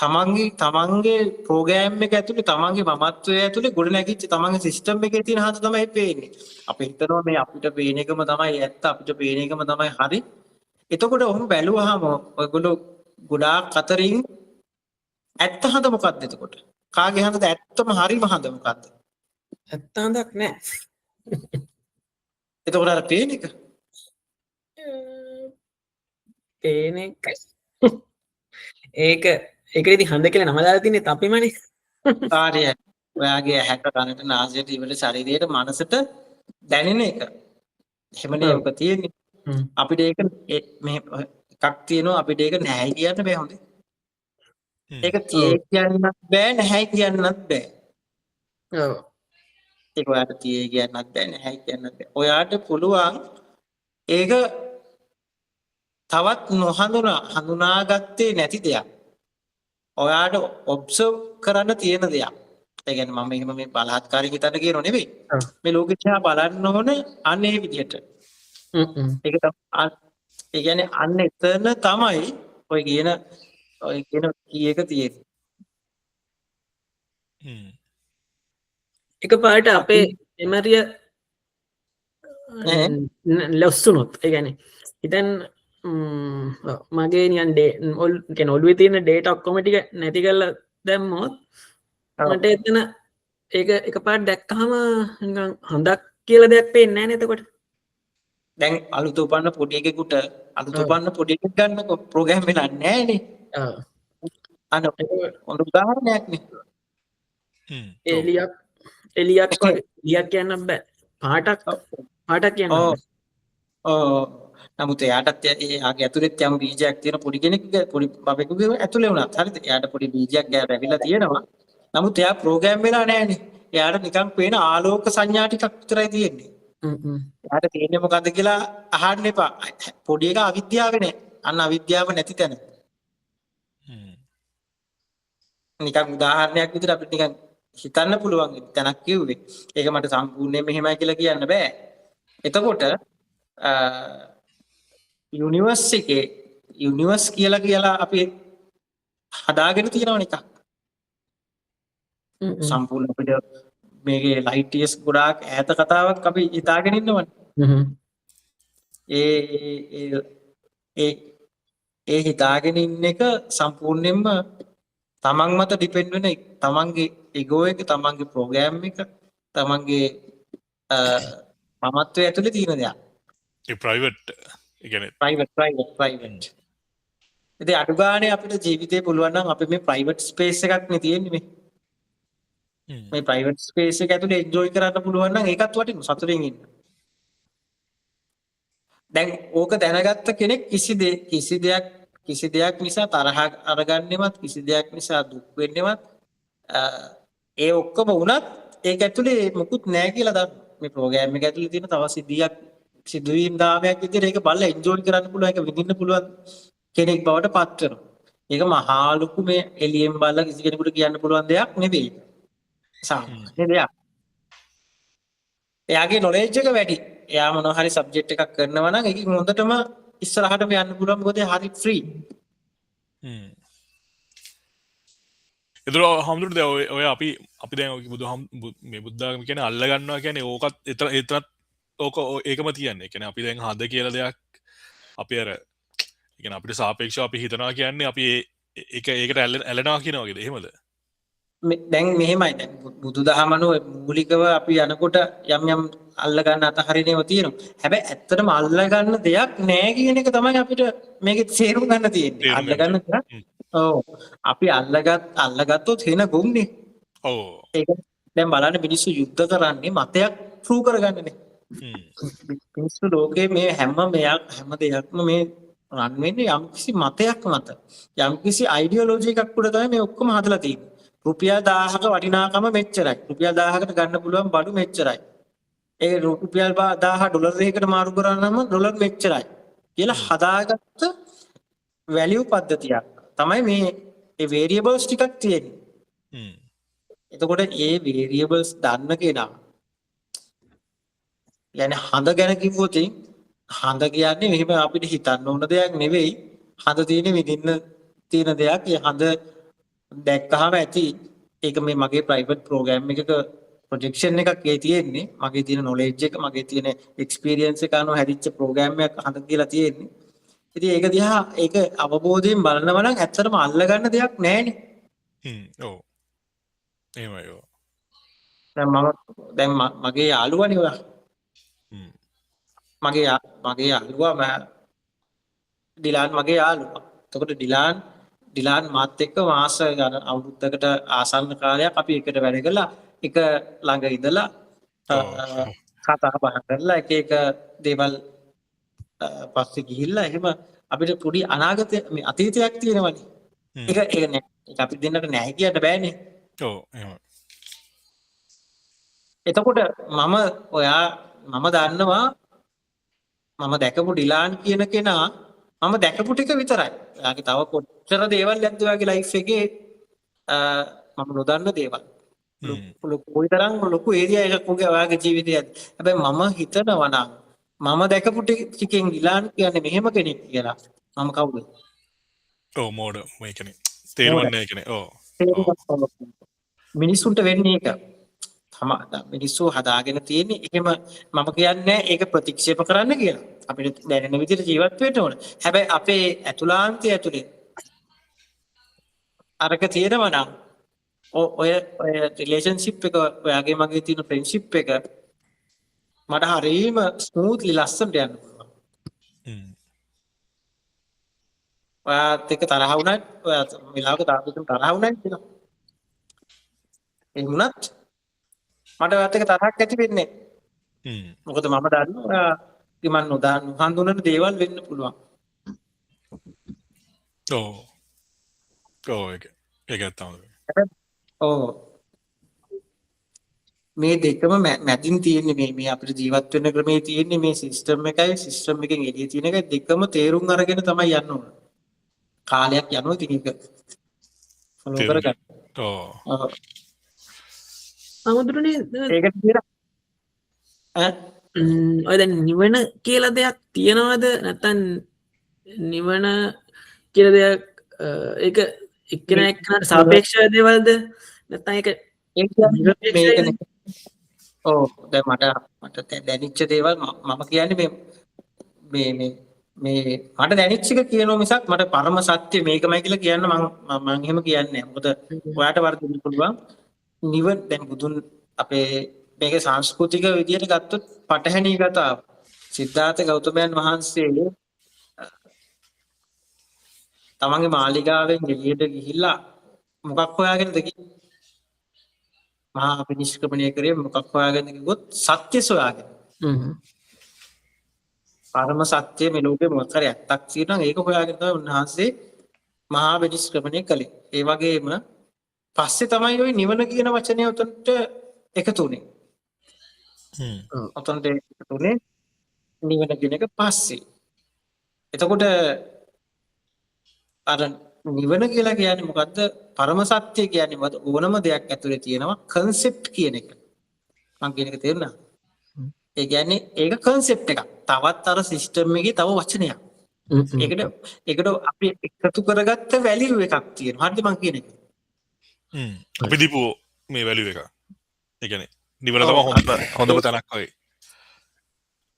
තමන්ගේ ප්‍රෝග්‍රෑම් එක ඇතුලේ තමන්ගේ මමත්වය ඇතුලේ ගොඩ නැගිච්ච තමන්ගේ සිස්ටම් එකේ තියෙන හඳ තමයි පේන්නේ. අපි හිතනවා මේ අපිට පේන එකම තමයි ඇත්ත, අපිට පේන එකම තමයි හරි. එතකොට ඔහොම බැලුවාම ඔයගොල්ලෝ ගොඩාක් අතරින් ඇත්ත හඳ මොකක්ද එතකොට? කාගේ හඳද ඇත්තම හරිම හඳ මොකක්ද? ඇත්ත හඳක් නෑ. එතකොට අර පේන එක පේන එක ඒක ඉතින් හඳ කියලා නම දාලා තින්නේ අපිමනේ. කාර්යය. ඔයාගේ ඇහැට කනට නාසයට ඉවල ශරීරයට මනසට දැනෙන එක. එහෙමනේ ඔක තියෙන්නේ. අපිට ඒක මේ එකක් තියෙනවා අපිට ඒක නැහැ කියන්න බෑ හොඳේ. ඒක තියේ කියන්නත් බෑ නැහැ කියන්නත් බෑ. ඔව්. ඒක ඔයාට තියේ කියන්නත් බෑ නැහැ කියන්නත් බෑ. ඔයාට පුළුවන් ඒක තවත් හඳුනාගත්තේ නැති දෙයක්. ඔයාට ඔබ්සර්ව් කරන්න තියෙන දෙයක්. ඒ කියන්නේ මම එහෙම මේ බලහත්කාරී හිතන්න කියනෝ නෙවෙයි. මේ ලෝකෙ දිහා බලන්න ඕන අන්න ඒ විදිහට. ඒක තමයි ඒ කියන්නේ අන්න එතන තමයි ඔය කියන කී එක තියෙන්නේ. එකපාරට අපේ මෙමරිය ලොස්සුනොත් ඒ කියන්නේ ඉතින් මගේ නියන් ඔල්ුවේ තියෙන ඩේට ඔක්කොම ටික නැති කරලා දැම්මොත් මට එතන ඒක එක පාට දැක්කහම හොඳක් කියල දෙයක් පේන්නේ නැහැ නේද එතකොට? දැන් අලුත උපන්න පොඩි එකෙකුට අලුත උපන්න පොඩි එකෙක් ගන්නකො ප්‍රෝග්‍රෑම් වෙලා නැහැ නේ. අන්න හොඳ උදාහරණයක් නේ. එලියක් කියන්න බෑ. පාටක් කියන්න බෑ. නමුත් එයාටත් එයාගේ ඇතුළෙත් යම් බීජයක් තියෙන පොඩි කෙනෙක්ගේ පොඩි බබෙකුගේ ඇතුළේ වුණත් හරිද? එයාට පොඩි බීජයක් ගෑවිලා තියෙනවා. නමුත් එයා ප්‍රෝග්‍රෑම් වෙලා නැහැනේ. එයාට නිකන් පේන ආලෝක සංඥා ටිකක් විතරයි තියෙන්නේ. එයාට තියෙන්නේ මොකද්ද කියලා අහන්න එපා. පොඩි එක අවිද්‍යාව නේ. අන්න අවිද්‍යාව නැති තැන. නිකන් උදාහරණයක් විදිහට අපිට නිකන් හිතන්න පුළුවන් තැනක් කිව්වේ. ඒක මට සම්පූර්ණයෙන් මෙහෙමයි කියලා කියන්න බෑ. එතකොට යුනිවර්ස් කියලා අපි හදාගෙන තියෙනවනේ එකක්. සම්පූර්ණ අපිට මේකේ ලයිට් ඉයර්ස් ගොඩාක් ඈත කතාවක් අපි හිතාගෙන ඉන්නවනේ. ඒ හිතාගෙන ඉන්න එක සම්පූර්ණයෙන්ම තමන් මත ඩිපෙන්ඩ් වෙන තමන්ගේ ඊගෝ එක, තමන්ගේ ප්‍රෝග්‍රෑම් එක, තමන්ගේ මමත්වයේ ඇතුලේ තියෙන දෙයක්. ඒ ප්‍රයිවට් ඉතින් අඩු ගානේ අපිට ජීවිතේ පුළුවන් නම් අපි මේ ප්‍රයිවට් ස්පේස් එකක් නේ තියෙන්නේ මේ ප්‍රයිවට් ස්පේස් එක ඇතුලේ එන්ජොයි කරන්න පුළුවන් නම් ඒකත් වටිනවා සතුටින් ඉන්න. දැන් ඕක දැනගත්ත කෙනෙක් කිසි දෙයක් නිසා තරහ අරගන්නෙවත් කිසි දෙයක් නිසා දුක් වෙන්නෙවත් ඒ ඔක්කොම වුණත් ඒක ඇතුලේ මොකුත් නැහැ කියලා දන්න. මේ ප්‍රෝග්‍රෑම් එක ඇතුලේ තියෙන තව සිදුවීම් දාමයක් විදිහට ඒක බලලා එන්ජොයි කරන්න පුළුවන් ඒක විඳින්න පුළුවන් කෙනෙක් බවට පත් වෙනවා. ඒක මහා ලොකු මේ එළියෙන් බලලා කිසි කෙනෙකුට කියන්න පුළුවන් දෙයක් නෙවෙයි. සාමාන්‍ය දෙයක්. එයාගේ නොලෙජ් එක වැඩි. එයා මොනවා හරි සබ්ජෙක්ට් එකක් කරනවා නම් ඒක හොඳටම ඉස්සරහටම යන්න පුළුවන් මොකද හරි ෆ්‍රී. එතර හමුදුරට ඔය අපි දැන් මේ බුද්ධාගම කියන්නේ අල්ල ගන්නවා කියන්නේ ඕකත් එතරත් ඕක ඒකම තියන්නේ. කියන්නේ අපි දැන් හද කියලා දෙයක් අපි අර කියන්නේ අපිට සාපේක්ෂව අපි හිතනවා කියන්නේ අපි ඒකට ඇලෙනවා කියන වගේද එහෙමද? දැන් මෙහෙමයි දැන් බුදුදහම අනුව මූලිකව අපි යනකොට යම් අල්ල ගන්න අතහරිනේව තියෙනවා. හැබැයි ඇත්තටම අල්ල ගන්න දෙයක් නැහැ කියන එක තමයි අපිට මේකේ තේරුම් ගන්න තියෙන්නේ. අල්ල ගන්න දෙයක්. ඔව්. අපි අල්ලගත්තොත් වෙන ගොම්නේ. ඔව්. ඒක දැන් බලන්න මිනිස්සු යුද්ධ කරන්නේ මතයක් ප්‍රූව් කරගන්නනේ. මිනිස්සු ලෝකේ මේ හැම දෙයක්ම මේ රන් වෙන්නේ යම්කිසි මතයක් මත. යම්කිසි අයිඩියොලොජි එකක් උඩ තමයි මේ ඔක්කොම හදලා තියෙන්නේ. රුපියල් 1000ක වටිනාකම මෙච්චරයි. රුපියල් 1000කට ගන්න පුළුවන් බඩු මෙච්චරයි. ඒ රුපියල් 1000 ඩොලර් එකකට මාරු කරනම ඩොලර් මෙච්චරයි කියලා හදාගත්ත වැලියු පද්ධතියක් තමයි මේ වේරියබල්ස් ටිකක් තියෙන්නේ. එතකොට ඒ වේරියබල්ස් දන්න කෙනා يعني හඳ ගැන කිව්වොත් හඳ කියන්නේ මෙහෙම අපිට හිතන්න ඕන දෙයක් නෙවෙයි. හඳ තියෙන්නේ විඳින්න තියෙන දෙයක්. ඒ හඳ දැක්කහම ඇති ඒක මේ මගේ ප්‍රයිවට් ප්‍රෝග්‍රෑම් එකක ප්‍රොජෙක්ෂන් එකක් ඒ තියෙන්නේ. මගේ තියෙන නොලෙජ් එක, මගේ තියෙන එක්ස්පීරියන්ස් එක අනුව හැදිච්ච ප්‍රෝග්‍රෑම් එකක් හඳ කියලා තියෙන්නේ. ඉතින් ඒක දිහා ඒක අවබෝධයෙන් බලනවා නම් ඇත්තටම අල්ලගන්න දෙයක් නැහැනේ. ඔව්. එහෙමයි ඔව්. දැන් මගේ යාළුවනේ ඔයා. මගේ යාළුවා ඩිලාන් මගේ යාළුවා. එතකොට ඩිලාන් මාත් එක්ක මාස අවුරුද්දකට ආසන්න කාලයක් අපි එකට වැඩ කළා. එක ළඟ ඉඳලා කතා බහ කරලා එක දේවල් පස්සේ ගිහිල්ලා එහෙම අපිට පොඩි අනාගතයක් මේ අතීතයක් තියෙනවනේ. ඒක නෑ. ඒක අපි දෙන්නට නැහැ කියන්න බෑනේ. ඔව් එහෙම. එතකොට මම දන්නවා මම දැකපු ඩිලාන් කියන කෙනා මම දැකපු ටික විතරයි. එයාගේ තව කොච්චර දේවල් නැද්ද ඔයාගේ ලයිෆ් එකේ මම නොදන්න දේවල්. කොයිතරම් ලොකු ඒරියා එකක් වගේ ඔයාගේ ජීවිතයත්. හැබැයි මම හිතනවා නම් මම දැකපු ටිකෙන් ඩිලාන් කියන්නේ මෙහෙම කෙනෙක් කියලා. මම කවුද? ඔව් මෝඩ මේ කෙනෙක්. තේරුන්නේ කෙනෙක්. ඔව්. මිනිසුන්ට වෙන්නේ ඒක. මිනිස්සු හදාගෙන තියෙන්නේ එහෙම මම කියන්නේ ඒක ප්‍රතික්ෂේප කරන්න කියලා. අපිට දැනෙන විදිහට ජීවත් වෙන්න ඕන. හැබැයි අපේ ඇතුළාන්තය ඇතුලේ අරක තියෙනවා නම් ඔය රිලේෂන්ෂිප් එක ඔයාගේ මගේ තියෙන ෆ්‍රෙන්ඩ්ෂිප් එක මට හරියම ස්මූත්ලි ලස්සනට යන්න පුළුවන්. ඔයාත් එක්ක තරහ වුණත් ඔයා වෙලාවක තාපිටම තරහ වුණත් කියලා. ඒ වුණත් මට ඔයත් එක්ක තරහක් ඇති වෙන්නේ. මොකද මම දන්නවා ඔයා මන් හඳුනන දේවල් වෙන්න පුළුවන්. ඔව්. ඔව් ඒක තමයි. ඔව්. මේ දෙකම මැදින් තියෙන්නේ මේ අපිට ජීවත් වෙන්න ක්‍රමේ තියෙන්නේ මේ සිස්ටම් එකයි සිස්ටම් එකෙන් එළිය තියෙන එකයි දෙකම තේරුම් අරගෙන තමයි යන්න ඕන. කාලයක් යනවා ඉතින් ඒක ෆලෝ කරගන්න. ඔව්. අමුදුරනේ ඒකට කියලා ඔය දැන් නිවන කියලා දෙයක් තියෙනවද නැත්නම් නිවන කියලා දෙයක් ඒක එක්කෙනා එක්කෙනාට සාපේක්ෂ දේවල්ද නැත්නම් ඒක මේකනේ. ඔව් දැන් මට දැනෙච්ච දේවල් මම කියන්නේ මේ මට දැනෙච්ච එක කියනවා මිසක් මට පරම සත්‍ය මේකමයි කියලා කියන්න මම එහෙම කියන්නේ නැහැ. මොකද ඔයාට වර්ධින්න පුළුවන්. නිවන දැන් බුදුන් අපේ මේක සංස්කෘතික විදියට ගත්තොත් පටහැනි කතාව. සිද්ධාර්ථ ගෞතමයන් වහන්සේ තමන්ගේ මාලිගාවෙන් එළියට ගිහිල්ලා මොකක් හොයාගෙනද ගියේ? මහා විනිශ්චයණය කරේ මොකක් හොයාගෙනද කිව්වොත් සත්‍ය සොයාගෙන. පරම සත්‍ය මේ ලෝකේ මොකක් හරි ඇත්තක් තියෙනවා ඒක හොයාගෙන තමයි උන්වහන්සේ මහා විනිශ්චයණය කළේ. ඒ වගේම පස්සේ තමයි ওই නිවන කියන වචනය උතන්ට එකතු වුනේ. උතන්ට එකතු වුනේ නිවන කියන එක පස්සේ. එතකොට අර නිවන කියලා කියන්නේ මොකද්ද? පරම සත්‍ය කියන්නේ මොකද්ද? ඕනම දෙයක් ඇතුලේ තියෙනවා concept කියන එක. මම කියන එක තේරුණා? ඒ කියන්නේ ඒක concept එකක්. තවත් අර system එකේ තව වචනයක්. ඒකට අපි එකතු කරගත්ත value එකක් තියෙනවා. හරිද මම කියන එක? අපි දීපු මේ වැලියු එක. ඒ කියන්නේ නිවන තමයි හොඳම තැනක් වගේ.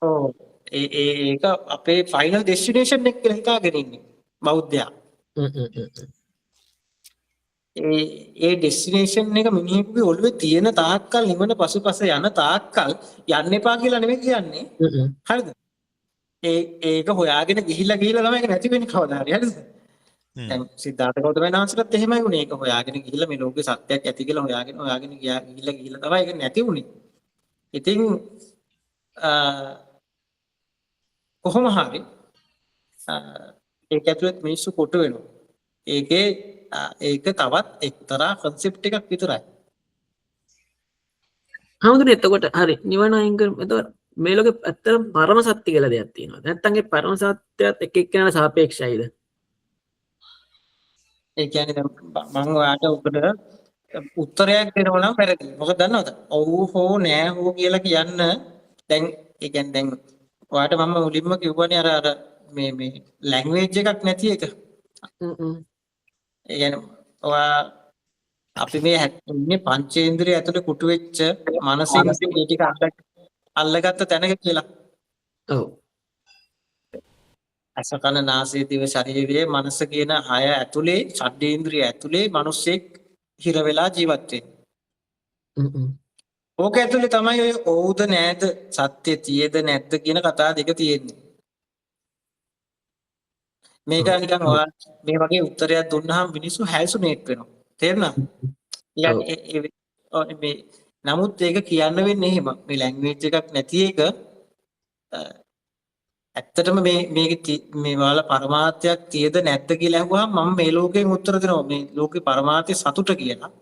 ඔව්. ඒක අපේ ෆයිනල් ඩෙස්ටිනේෂන් එක කියලා හිතාගෙන ඉන්නේ බෞද්ධයා. ඒ ඩෙස්ටිනේෂන් එක මිනිහෙකුගේ ඔළුවේ තියෙන තාක්කල් නිවන පසුපස යන තාක්කල් යන්න එපා කියලා නෙමෙයි කියන්නේ. හරිද? ඒක හොයාගෙන ගිහිල්ලා තමයි ඒක නැති වෙන්නේ කවදා හරි. හරිද? දැන් සිද්ධාර්ථ ගෞතමයන් වහන්සේට එහෙමයි වුණේ. ඒක හොයාගෙන ගිහිල්ලා මේ ලෝකේ සත්‍යයක් ඇති කියලා හොයාගෙන ගිහිල්ලා තමයි ඒක නැති වුණේ. ඉතින් කොහොම හරි ඒක ඇතුළේ මිනිස්සු කොට වෙනවා. ඒකේ ඒක තවත් එක්තරා concept එකක් විතරයි. හමුදුනේ එතකොට හරි නිවන අයින් කරමු. එතකොට මේ ලෝකෙ ඇත්තටම පරම සත්‍ය කියලා දෙයක් තියෙනවා. නැත්තම් ඒ පරම සත්‍යයත් එක එක්කෙනාට සාපේක්ෂයිද? ඒ කියන්නේ දැන් මම ඔයාට උකට උත්තරයක් දෙනවා නම් වැරදි. මොකද දන්නවද? ඔව් හෝ නෑ හෝ කියලා කියන්න දැන් ඒ කියන්නේ දැන් ඔයාට මම මුලින්ම කිව්වනේ අර මේ ලැන්ග්වේජ් එකක් නැති එක. ඒ කියන්නේ ඔයා අපි මේ ඉන්නේ පංචේන්ද්‍රිය ඇතුලේ කුටු වෙච්ච මනසින් ඒ ටික අල්ලගත්ත තැනක කියලා. ඔව්. අසකන නාසය දිව ශරීරයේ මනස කියන හය ඇතුලේ ෂඩ්ේන්ද්‍රිය ඇතුලේ මිනිස්සෙක් හිර වෙලා ජීවත් වෙන්නේ. ඕක ඇතුලේ තමයි ඔය ඕද නෑද සත්‍ය තියේද නැද්ද කියන කතා දෙක තියෙන්නේ. මේක නිකන් ඔයා මේ වගේ උත්තරයක් දුන්නාම මිනිස්සු හැල්සුනේට් වෙනවා. තේරුණාද? මේ නමුත් ඒක කියන්න වෙන්නේ එහෙම. මේ ලැන්ග්වේජ් එකක් නැති එක ඇත්තටම මේ වල පරමාර්ථයක් තියද නැද්ද කියලා අහුවාම මම මේ ලෝකයෙන් උත්තර දෙනවා. මේ ලෝකේ පරමාර්ථය සතුට කියලා.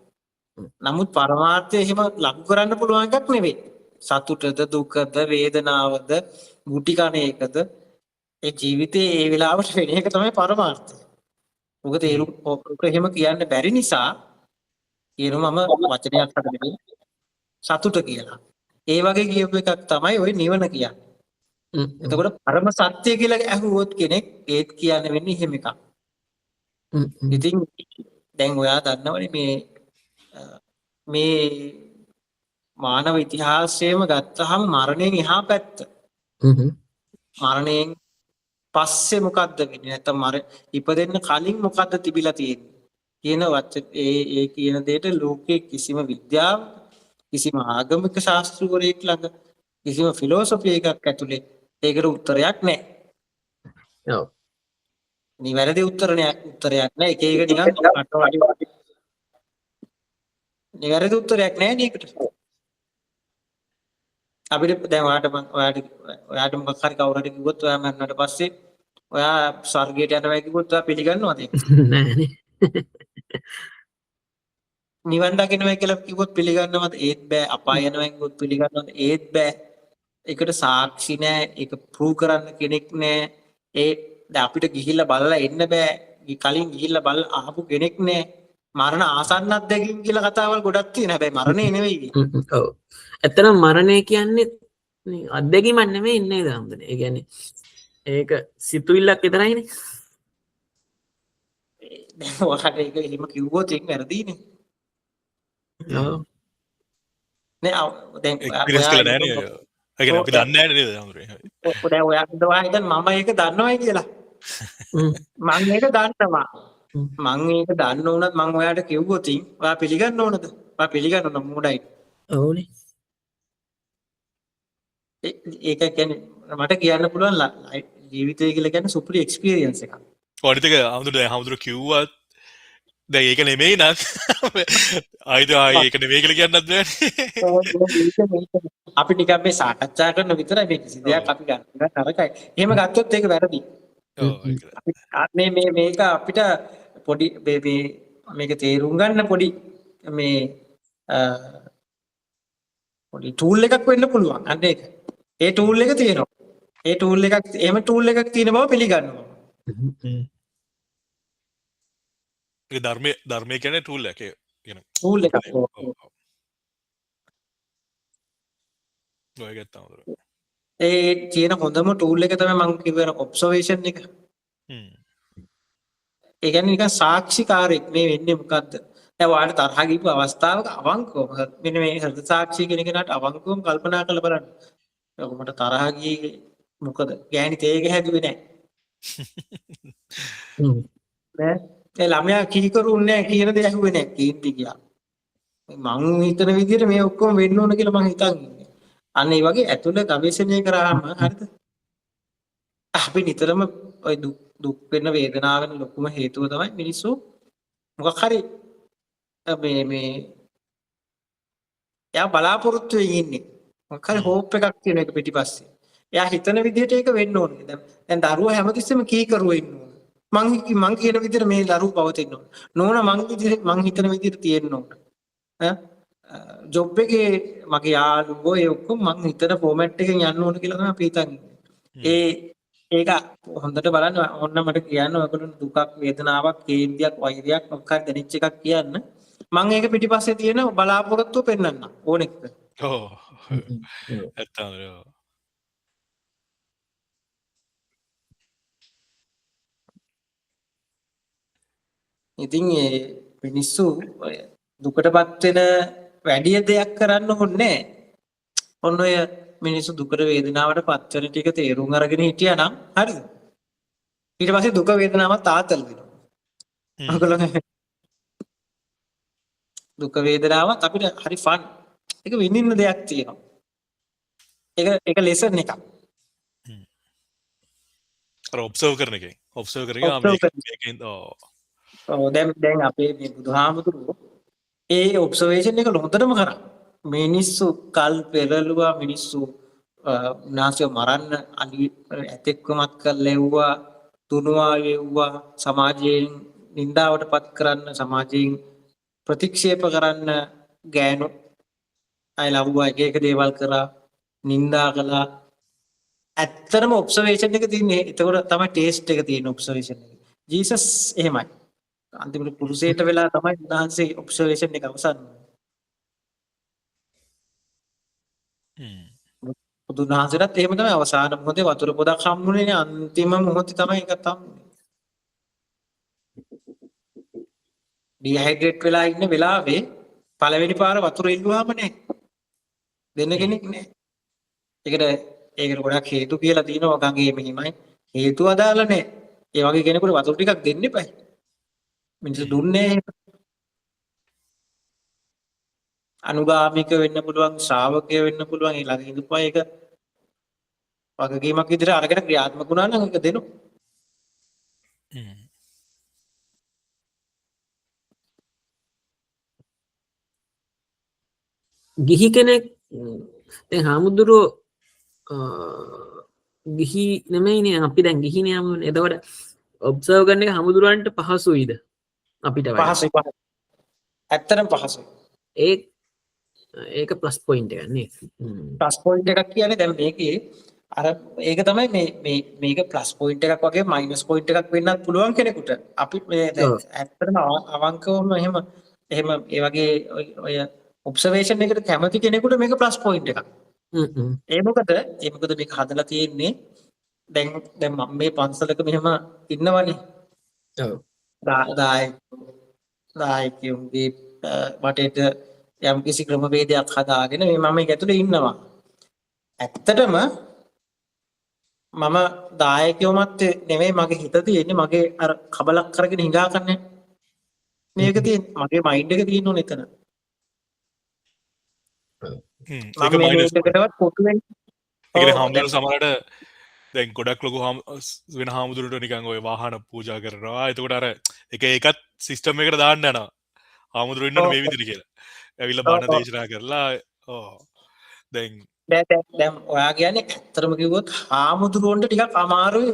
නමුත් පරමාර්ථය එහෙම ලඟු කරන්න පුළුවන් එකක් නෙවෙයි. සතුටද දුකද වේදනාවද ගුටි කණ එකද ඒ ජීවිතයේ ඒ වෙලාවට වෙන එක තමයි පරමාර්ථය. මොකද ඒක එහෙම කියන්න බැරි නිසා කියනවා මම වචනයක් හදන්නේ සතුට කියලා. ඒ වගේ කියපු එකක් තමයි ওই නිවන කියන්නේ. එතකොට පරම සත්‍ය කියලා ඇහුවොත් කෙනෙක් ඒත් කියන්න වෙන්නේ එහෙම එකක්. ඉතින් දැන් ඔයා දන්නවනේ මේ මානව ඉතිහාසයේම ගත්තහම මරණයෙන් එහා පැත්ත. මරණයෙන් පස්සේ මොකද්ද වෙන්නේ? නැත්නම් ඉපදෙන්න කලින් මොකද්ද තිබිලා තියෙන්නේ? කියන ඒ කියන දෙයට ලෝකයේ කිසිම විද්‍යාව කිසිම ආගමික ශාස්ත්‍රවරයෙක් ළඟ කිසිම ෆිලොසොෆි එකක් ඇතුලේ ඒකට උත්තරයක් නැහැ. ඔව්. නිවැරදි උත්තරයක් නැහැ. එක එක නිකන් කටවටි. නිවැරදි උත්තරයක් නැහැ නේකට. අපිට දැන් ඔයාට මොකක් හරි කවුරු හරි කිව්වොත් ඔයා මරණයට පස්සේ ඔයා ස්වර්ගයට යනවා කිව්වොත් ඔයා පිළිගන්නවද ඒක? නෑනේ. නිවන් දකින්නවා කියලා කිව්වොත් පිළිගන්නවද? ඒත් බෑ. අපාය යනවා කිව්වොත් පිළිගන්නවද? ඒත් බෑ. ඒකට සාක්ෂි නෑ. ඒක ප්‍රූව් කරන්න කෙනෙක් නෑ. දැන් අපිට ගිහිල්ලා බලලා එන්න බෑ. කලින් ගිහිල්ලා බලලා අහපු කෙනෙක් නෑ. මරණ ආසන්න අත්දැකීම් කියලා කතාවල් ගොඩක් තියෙනවා. හැබැයි මරණේ නෙවෙයි. ඔව්. ඇත්තටම මරණය කියන්නේ අත්දැකීමක් නෙමෙයි නේද හම්දුනේ. ඒ කියන්නේ ඒක සිතුවිල්ලක් විතරයිනේ. දැන් ඔයාට ඒක එහෙම කිව්වොත් ඒක වැරදීනේ. ඔව්. නෑ දැන් එක්ස්පීරියන්ස් කළා නෑනේ. ඒ කියන්නේ අපි දන්නේ නෑනේ නේද හම්දුනේ. දැන් ඔයා හිතන් මම ඒක දන්නවයි කියලා. මම ඒක දන්නවා. මම ඒක දන්න උනත් මම ඔයාට කිව්වොත් ඔයා පිළිගන්න ඕනද? ඔයා පිළිගන්න ඕන මොඩයි. ඔව්නේ. ඒක කියන්නේ මට කියන්න පුළුවන් ජීවිතය කියලා කියන්නේ සුපිරි එක්ස්පීරියන්ස් එකක්. ඔය ටික හම්දුර කිව්වත් දැන් ඒක නෙමෙයි නං. ආයිද ඒක නෙමෙයි කියලා කියන්නත් බෑනේ. අපි නිකන් මේ සාකච්ඡා කරන විතරයි මේ කිසි දෙයක් අපි ගන්න තරකයි. එහෙම ගත්තොත් ඒක වැරදි. මේක අපිට පොඩි මේක තේරුම් ගන්න පොඩි පොඩි ටූල් එකක් වෙන්න පුළුවන්. අන්න ඒක. ඒ ටූල් එක තියෙනවා. ඒ ටූල් එකක් එහෙම ටූල් එකක් තියෙන බව පිළිගන්නවා. ඒ ධර්මයේ කියන්නේ ටූල් එකක්. ටූල් එකක්. ඔය ගත්තාම ඒ තියෙන හොඳම ටූල් එක තමයි මම කිව්වේ ඔබ්සර්වේෂන් එක. ඒ කියන්නේ නිකන් සාක්ෂිකාරයෙක් මේ වෙන්නේ මොකද්ද? දැන් ඔයාලට තරහ ගිහපු අවස්ථාවක අවංකවම මෙන්න මේ හෘද සාක්ෂි කියන කෙනාට අවංකවම කල්පනා කරලා බලන්න. ඔකට තරහ ගියේ මොකද? ගෑණි තේග හැදුවේ නැහැ. ඒ ළමයා කීකරුන්නේ නැහැ කියන දේ ඇහුවේ නැහැ කීර්ති ගියා. මං හිතන විදිහට මේ ඔක්කොම වෙන්න ඕන කියලා මං හිතන් ඉන්නේ. අන්න ඒ වගේ ඇතුළේ ගවේෂණය කරාම හරිද? අපි නිතරම ওই දුක් වෙන වේදනාව වෙන ලොකුම හේතුව තමයි මිනිස්සු මොකක් හරි මේ එයා බලාපොරොත්තු වෙමින් ඉන්නේ. මොකක් හරි හෝප් එකක් තියෙන එක පිටිපස්සේ. එයා හිතන විදිහට ඒක වෙන්න ඕනේ. දැන් දරුවා හැමතිස්සෙම කීකරුව ඉන්න ඕනේ. මං කියන විදිහට මේ දරුවෝ පවතින්න ඕන. මං හිතන විදිහට තියෙන්න ඕන. ජොබ් එකේ මගේ යාළුවෝ ඒ ඔක්කොම මං හිතන ෆෝමැට් එකෙන් යන්න ඕන කියලා තමයි අපි හිතන්නේ. ඒක හොඳට බලන්න ඔන්න මට කියන්න ඔයගොල්ලෝ දුකක් වේදනාවක් කේන්තියක් වෛරයක් මොකක් හරි දැනෙච්ච එකක් කියන්න මම ඒක පිටිපස්සේ තියෙන බලාපොරොත්තුව පෙන්වන්න ඕනෙක. ඔව්. ඇත්තම. ඉතින් ඒ මිනිස්සු දුකටපත් වෙන වැඩි දෙයක් කරන්න ඕනේ. ඔන්න ඔය මිනිස්සු දුකට වේදනාවට පත් වෙන ටික තේරුම් අරගෙන හිටියා නම් හරිද? ඊට පස්සේ දුක වේදනාව තාතල් වෙනවා. ඔයගොල්ලෝ දුක වේදනාවත් අපිට හරි ෆන්. ඒක විඳින්න දෙයක් තියෙනවා. ඒක ලෙසන් එකක්. අර ඔබ්සර්ව් කරන එකෙන්. ඔබ්සර්ව් කරගෙන මේකෙන් දැන් අපේ මේ බුදුහාමුදුරුවෝ ඒ ඔබ්සර්වේෂන් එක හොඳටම කරා. මිනිස්සු කල් පෙරළුවා මිනිස්සු උනාසය මරන්න ඇතෙක්කමත් කරලා එව්වා තුනුවා එව්වා සමාජයෙන් නින්දාවට පත් කරන්න සමාජයෙන් ප්‍රතික්ෂේප කරන්න ගෑනු අය ලව්වා එක දේවල් කරා නින්දා කළා. ඇත්තටම ඔබ්සර්වේෂන් එක තියෙන්නේ එතකොට තමයි ටේස්ට් එක තියෙන ඔබ්සර්වේෂන් එක. ජීසස් එහෙමයි. අන්තිමට පුරුෂයට වෙලා තමයි උන්වහන්සේ ඔබ්සර්වේෂන් එක අවසන් වුනේ. බුදුන් වහන්සේටත් එහෙම තමයි අවසාන මොහොතේ වතුර පොදක් හම්බුනේ අන්තිම මොහොතේ තමයි ඒකත් හම්බුනේ. ඩිහයිඩ්‍රේට් වෙලා ඉන්න වෙලාවේ පළවෙනි පාර වතුර ඉල්ලුවාම නේ දෙන්න කෙනෙක් නෑ. ඒකට ගොඩක් හේතු කියලා තියෙනවා ගඟේ මෙහිමයි. හේතු අදාළ නෑ. ඒ වගේ කෙනෙකුට වතුර ටිකක් දෙන්න එපා. මිනිස්සු දුන්නේ අනුගාමික වෙන්න පුළුවන් ශ්‍රාවකය වෙන්න පුළුවන් ඒ ළඟ ඉඳපුවා ඒක වගකීමක් විදිහට අරගෙන ක්‍රියාත්මක වුණා නම් ඒක දෙනවා. ගිහි කෙනෙක් දැන් හාමුදුරුවෝ ගිහි නෙමෙයිනේ අපි දැන් ගිහිනේ යමුනේ. එතකොට ඔබ්සර්ව් කරන එක හාමුදුරුවන්ට පහසුයිද අපිට වඩා? පහසුයි. ඇත්තටම පහසුයි. ඒක ප්ලස් පොයින්ට් එකක් නේ. ප්ලස් පොයින්ට් එකක් කියන්නේ දැන් මේකේ අර ඒක තමයි මේක ප්ලස් පොයින්ට් එකක් වගේ මයිනස් පොයින්ට් එකක් වෙන්නත් පුළුවන් කෙනෙකුට. අපි මේ දැන් ඇත්තටම අවංකවම එහෙම ඒ වගේ ඔය ඔබ්සර්වේෂන් එකට කැමති කෙනෙකුට මේක ප්ලස් පොයින්ට් එකක්. ඒ මොකද මේක හදලා තියෙන්නේ දැන් මම මේ පන්සලක මෙහෙම ඉන්නවනේ. ඔව්. දායකයන්ගේ වටේට යම් කිසි ක්‍රමවේදයක් හදාගෙන මේ මම ඒක ඇතුලේ ඉන්නවා. ඇත්තටම මම දායකයොමත් නෙමෙයි මගේ හිත තියෙන්නේ මගේ අර කබලක් කරගෙන හිඟා ගන්න. මේක තියෙන්නේ මගේ මයින්ඩ් එක තියෙන්න ඕනේ එතන. ඒක මේකටවත් පොතු වෙන්නේ. ඒකනේ හාමුදුරුවෝ සමහරට දැන් ගොඩක් ලොකු වෙන හාමුදුරුවන්ට නිකන් ඔය වාහන පූජා කරනවා. එතකොට අර ඒකත් සිස්ටම් එකට දාන්න යනවා. හාමුදුරුවෝ ඉන්නවනේ මේ විදිහට කියලා. ඇවිල්ලා බණ දේශනා කරලා දැන් ඔයා කියන්නේ ඇත්තටම කිව්වොත් හාමුදුරුවන්ට ටිකක් අමාරුයි.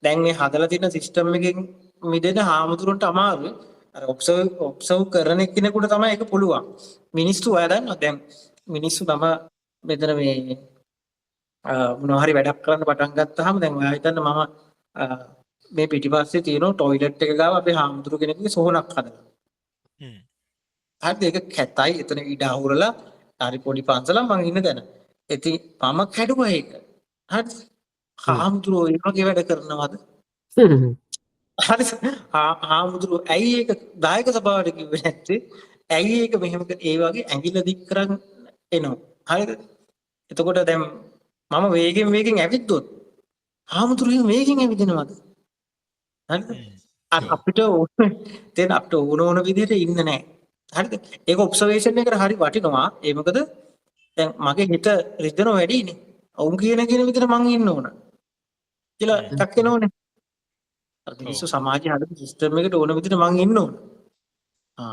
දැන් මේ හදලා තියෙන සිස්ටම් එකෙන් මිදෙන හාමුදුරුවන්ට අමාරුයි. අර ඔබ්සර්ව් කරන කෙනෙකුට තමයි ඒක පුළුවන්. මිනිස්සු ඔයා දන්නවා දැන් මිනිස්සු තම මෙතන මේ මොනවා හරි වැඩක් කරන්න පටන් ගත්තාම දැන් ඔයා හිතන්න මම මේ පිටිපස්සේ තියෙන টয়ලට් එක ගාව අපේ හාමුදුරු කෙනෙකුගේ සෝහනක් හදලා. හරිද ඒක කැතයි එතන ඉඩ අහුරලා හරි පොඩි පන්සලක් මං ඉන්න තැන. ඉතින් මම කැඩුවා ඒක. හරිද? හාමුදුරුවෝ ඒ වගේ වැඩ කරනවද? හරි හාමුදුරුවෝ ඇයි ඒක දායක සභාවට කිව්වේ නැත්තේ? ඇයි ඒක මෙහෙම ඒ වගේ ඇඟිල්ල දික් කරන් එනවා. හරිද? එතකොට දැන් මම වේගෙන් ඇවිද්දොත් හාමුදුරුවෝ වේගෙන් ඇවිදිනවද? හරිද? අපිට ඕන විදිහට ඉන්න නැහැ. හරිද? ඒක ඔබ්සර්වේෂන් එකට හරි වටිනවා. ඒ මොකද දැන් මගේ හිත රිදෙනව වැඩිනේ. ඔවුන් කියන විදිහට මං ඉන්න ඕන. කියලා එකක් එනෝනේ. අර මිනිස්සු සමාජය හදපු සිස්ටම් එකට ඕන විදිහට මං ඉන්න ඕන.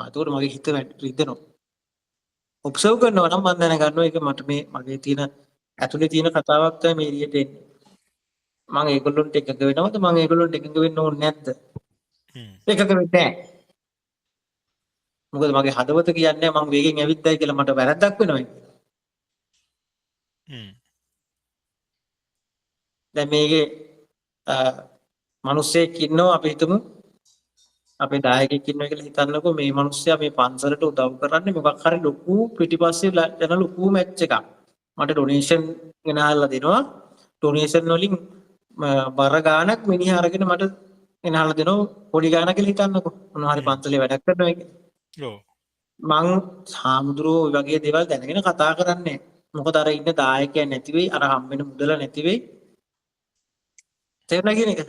එතකොට මගේ හිත රිදෙනවා. ඔබ්සර්ව් කරනවා නම් මම දැනගන්නවා ඒක මට මේ මගේ තියෙන ඇතුලේ තියෙන කතාවක් තමයි මේ එළියට එන්නේ. මම ඒගොල්ලොන්ට එකඟ වෙනවද මම ඒගොල්ලොන්ට එකඟ වෙන්න ඕනේ නැද්ද? එකඟ වෙන්නේ නැහැ. මොකද මගේ හදවත කියන්නේ මම වේගෙන් ඇවිද්දයි කියලා මට වැරද්දක් වෙනවා. දැන් මේකේ මිනිස්සෙක් ඉන්නවා අපි හිතමු අපේ දායකයෙක් ඉන්නවා කියලා හිතන්නකෝ මේ මිනිස්සයා මේ පන්සලට උදව් කරන්නේ මොකක් හරි ලොකු පිටිපස්සේ යන ලොකු මැච් එකක්. මට ඩොනේෂන් ගෙනහල්ලා දෙනවා. ඩොනේෂන් වලින් බර ගාණක් මිනිහා අරගෙන මට ගෙනහල්ලා දෙනවා පොඩි ගාණක් කියලා හිතන්නකෝ. මොනවා හරි පන්සලේ වැඩක් කරනවා කියලා. ඔව්. මං සාමුද්‍රෝ වගේ දේවල් දැනගෙන කතා කරන්නේ. මොකද අර ඉන්න දායකයන් නැති වෙයි අර හම්බෙන මුදල නැති වෙයි. තේරුණා කියන එක?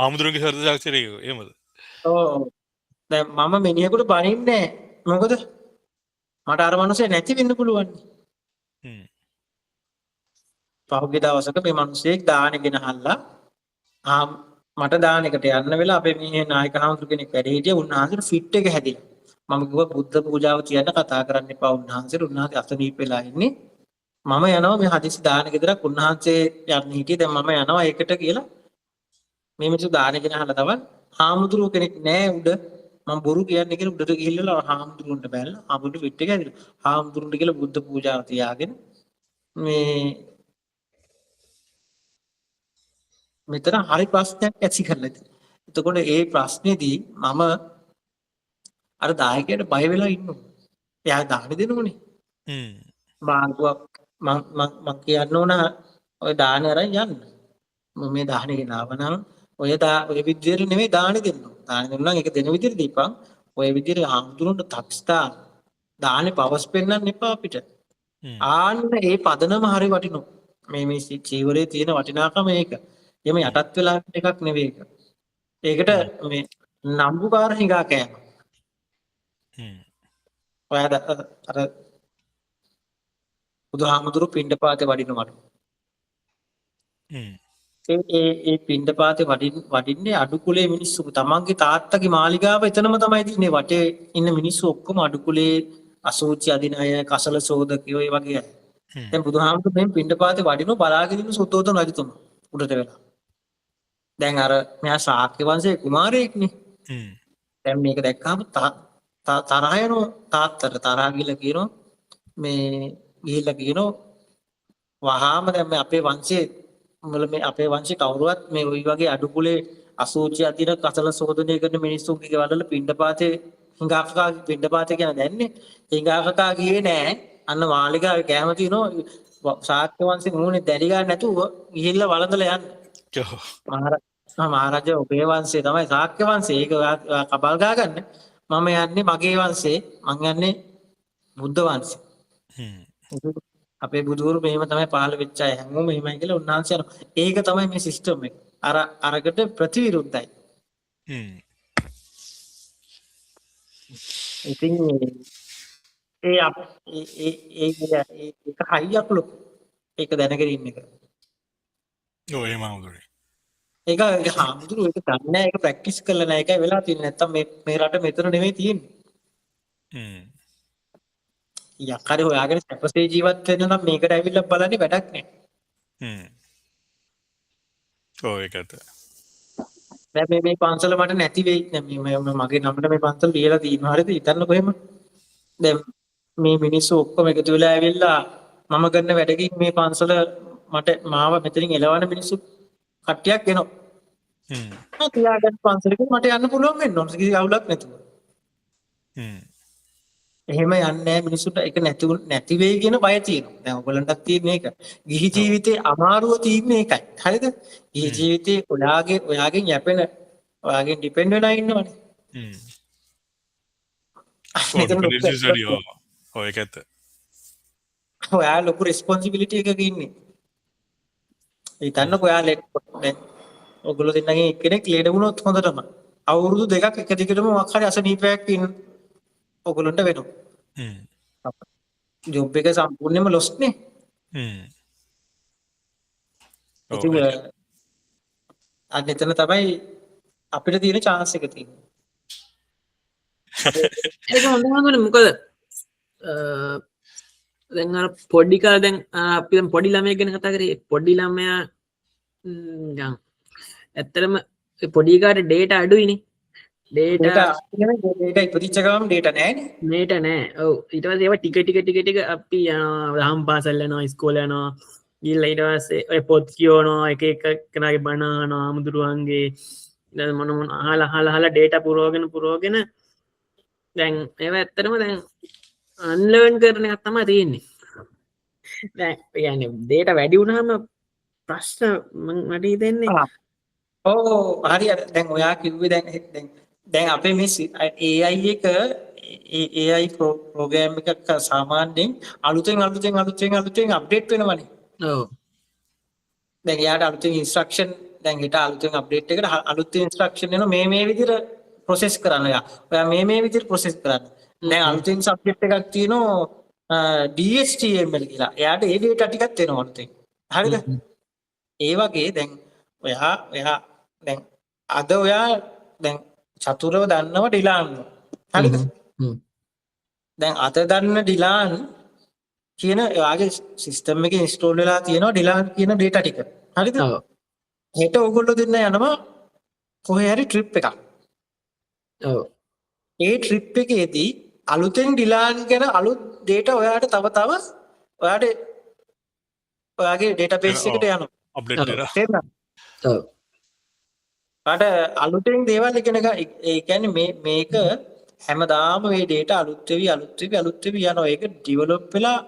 ආමුදුරන්ගේ හෘද සාක්ෂරය එහෙමද? ඔව්. දැන් මම මිනිහෙකුට බනින්නේ නැහැ. මොකද මට අර මනුස්සයා නැති වෙන්න පුළුවන්. පහුගිය දවසක මේ මිනිස්සෙක් දාන ගෙනහල්ලා මට දානෙකට යන්න වෙලා අපේ මේ නායක හඳුරු කෙනෙක් වැඩ හිටියා. උන්වහන්සේට ෆිට් එක හැදිලා. මම කිව්වා බුද්ධ පූජාව කියන්න කතා කරන්න එපා උන්වහන්සේට. උන්වහන්සේ අසනීප වෙලා ඉන්නේ. මම යනවා මේ හදිසි දාන ගෙදරක් උන්වහන්සේ යන්න හිටියේ. දැන් මම යනවා ඒකට කියලා මේ මිනිස්සු දාන ගෙනහල්ලා තවන් හාමුදුරුවෝ කෙනෙක් නෑ උඩ. මම බොරු කියන්නේ කියලා උඩට ගිහිල්ලා හාමුදුරුවන්ට බැලලා හාමුදුරුවෝ ෆිට් එක හැදිලා. හාමුදුරුවන්ට කියලා බුද්ධ පූජාව තියාගෙන මේ මෙතන හරි ප්‍රශ්නයක් ඇති කරලා තියෙනවා. එතකොට ඒ ප්‍රශ්නේදී මම අර දායකයට බය වෙලා ඉන්නවා. එයා දාන දෙනෝනේ. බාංකුවක් මම කියන්න ඕන ඔය දාන අරන් යන්න. මම මේ දාන ගෙනාව නම් ඔය විදියට නෙමෙයි දාන දෙන්න. දාන දෙන්නම් ඒක දෙන විදියට දීපන්. ඔය විදියට හාමුදුරන්ට තක්ස්ථා දානේ පවස් පෙන්නන්න එපා අපිට. ආන්න ඒ පදනම හරි වටිනවා. මේ චීවරයේ තියෙන වටිනාකම ඒක. එම යටත් වෙලා එකක් නෙවෙයි ඒක. ඒකට මේ නම්බුකාර හිඟා කෑම. ඔයාද අර බුදුහාමුදුරු පිණ්ඩපාතේ වඩිනවලු. ඒ පිණ්ඩපාතේ වඩින්නේ අඩු කුලේ මිනිස්සු. තමන්ගේ තාත්තගේ මාලිගාව එතනම තමයි තියෙන්නේ. වටේ ඉන්න මිනිස්සු ඔක්කොම අඩු කුලේ අසෝචි අදින අය, කසල සෝදකයෝ ඒ වගේ අය. දැන් බුදුහාමුදුරු මේ පිණ්ඩපාතේ වඩිනව බලාගෙන ඉන්න සුද්ධෝදන රජතුමා උඩට වෙලා. දැන් අර මෙයා ශාක්‍ය වංශයේ කුමාරයෙක්නේ. දැන් මේක දැක්කම තරහ යනවා තාත්තට. තරහ ගිහලා කියනවා මේ ගිහිල්ලා කියනවා වහාම දැන් මේ අපේ වංශයේ මේ අපේ වංශේ කවුරුවත් මේ ওই වගේ අඩු කුලේ අසෝචි අදින කසල සෝදනය කරන මිනිස්සුන්ගේ වලල පිණ්ඩපාතේ හිඟාකකා පිණ්ඩපාතේ කියන දැන්නේ හිඟාකකා ගියේ නෑ. අන්න මාලිගාවේ කැම තියනවා ශාක්‍ය වංශේ නුනේ දැඩි ගන්න නැතුව ගිහිල්ලා වළඳලා යන්න. මහරජා ඔබේ වංශේ තමයි ශාක්‍ය වංශේ. ඒක කපල් ගා ගන්න. මම යන්නේ මගේ වංශේ. මං යන්නේ බුද්ධ වංශේ. අපේ බුදුවරු මෙහෙම තමයි පහළ වෙච්ච අය හැමෝම මෙහෙමයි කියලා උන්වහන්සේ යනවා. ඒක තමයි මේ සිස්ටම් එක. අරකට ප්‍රතිවිරුද්ධයි. ඉතින් ඒක හයියක් ලොකු. ඒක දැනගෙන ඉන්න එක. ඔව් එහෙම හමුදුනේ. ඒක හාමුදුරු ඒක දන්නේ නැහැ. ඒක ප්‍රැක්ටිස් කරලා නැහැ. ඒකයි වෙලා තියෙන්නේ. නැත්තම් මේ රට මෙතන නෙමෙයි තියෙන්නේ. යක්කාරේ හොයාගෙන සැපසේ ජීවත් වෙන්න නම් මේකට ඇවිල්ලා බලන්නේ වැඩක් නැහැ. ඔව් ඒකට. දැන් මේ පන්සල මට නැති වෙයි. දැන් මගේ නමට මේ පන්සල ලියලා තියෙනවා. හරිද? හිතන්නකො එහෙම. දැන් මේ මිනිස්සු ඔක්කොම එකතු වෙලා ඇවිල්ලා මම කරන වැඩකින් මේ පන්සල මට මාව මෙතනින් එලවන මිනිස්සු කට්ටියක් එනවා. තියාගන්න පන්සලකින් මට යන්න පුළුවන් වෙන්න ඕන. කිසි අවුලක් නැතුව. එහෙම යන්නේ නැහැ මිනිස්සුන්ට. ඒක නැති වෙයි කියන බය තියෙනවා. දැන් ඔයගලන්ටත් තියෙන එක. ගිහි ජීවිතේ අමාරුව තියෙන්නේ ඒකයි. හරිද? ගිහි ජීවිතේ ඔයාගෙන් යැපෙන ඔයාගෙන් ඩිපෙන්ඩ් වෙලා ඉන්නවනේ. ඔයා ලොකු රෙස්පොන්සිබිලිටි එකක ඉන්නේ. හිතන්නකෝ ඔයා ඔයගොල්ලෝ දෙන්නගෙන් එක්කෙනෙක් ලේඩ වුණොත් හොඳටම අවුරුදු 2ක් එක දිගටම මොකක් හරි අසනීපයක් ඔයගොල්ලන්ට වෙනවා. ජොබ් එක සම්පූර්ණයෙන්ම ලොස් නේ. ඉතින් අන්න එතන තමයි අපිට තියෙන chance එක තියෙන්නේ. ඒක හොඳම මොකද දැන් අර පොඩි කාලේ දැන් අපි දැන් පොඩි ළමයෙක් ගැන කතා කරේ පොඩි ළමයා නිකන් ඇත්තටම පොඩි කාට ඩේටා අඩුයිනේ ඩේටා ඩේටා ඉපදිච්ච ගමන් ඩේටා නැහැනේ. මේට නෑ ඔව් ඊට පස්සේ ඒවා ටික අපි යනවා දහම් පාසල් යනවා ඉස්කෝලේ යනවා ගිහලා ඊට පස්සේ ඔය පොත් කියවනවා එක එක කෙනාගේ බණ අහනවා ආමුදුරුවන්ගේ ඊට මොන මොන අහලා ඩේටා පුරවගෙන දැන් ඒවා ඇත්තටම දැන් අන්ලර්න් කරන එකක් තමයි තියෙන්නේ දැන් يعني ඩේටා වැඩි වුණාම ප්‍රශ්න මට හිතෙන්නේ ඔව් හරියට දැන් ඔයා කිව්වේ දැන් අපේ මේ AI එක AI ප්‍රෝග්‍රෑම් එකක් සාමාන්‍යයෙන් අලුතෙන් අප්ඩේට් වෙනවනේ. ඔව්. දැන් යාට අලුතෙන් ඉන්ස්ට්‍රක්ෂන් දැන් හිට අලුතෙන් අප්ඩේට් එකට අලුතෙන් ඉන්ස්ට්‍රක්ෂන් එනවා මේ විදිහට ප්‍රොසෙස් කරන්න යා. ඔයා මේ විදිහට ප්‍රොසෙස් කරන්න. දැන් අලුතෙන් සබ්ජෙක්ට් එකක් තියෙනවා DHTML කියලා. එයාට ඒ ඩේටා ටිකක් එනවා අලුතෙන්. හරිද? ඒ වගේ දැන් ඔයා දැන් අද ඔයා දැන් චතුරව දන්නව ඩිලාන්. හරිද? දැන් අද දන්න ඩිලාන් කියන එයාගේ සිස්ටම් එකේ ඉන්ස්ටෝල් වෙලා තියෙනවා ඩිලාන් කියන ඩේටා ටික. හරිද? ඔව්. හෙට ඕගොල්ලෝ දෙන්න යනවා කොහේ හරි ට්‍රිප් එකක්. ඔව්. ඒ ට්‍රිප් එකේදී අලුතෙන් ඩිලාන් ගැන අලුත් ඩේටා ඔයාට තව ඔයාගේ ඩේටාබේස් එකට යනවා. අප්ඩේට් කරලා. තේරුණාද? ඔව්. අර අලුතෙන් දේවල් ඉගෙන ගන්න ඒ කියන්නේ මේක හැමදාම මේ ඩේටා අලුත් වෙවි යනවා. ඒක ඩෙවලොප් වෙලා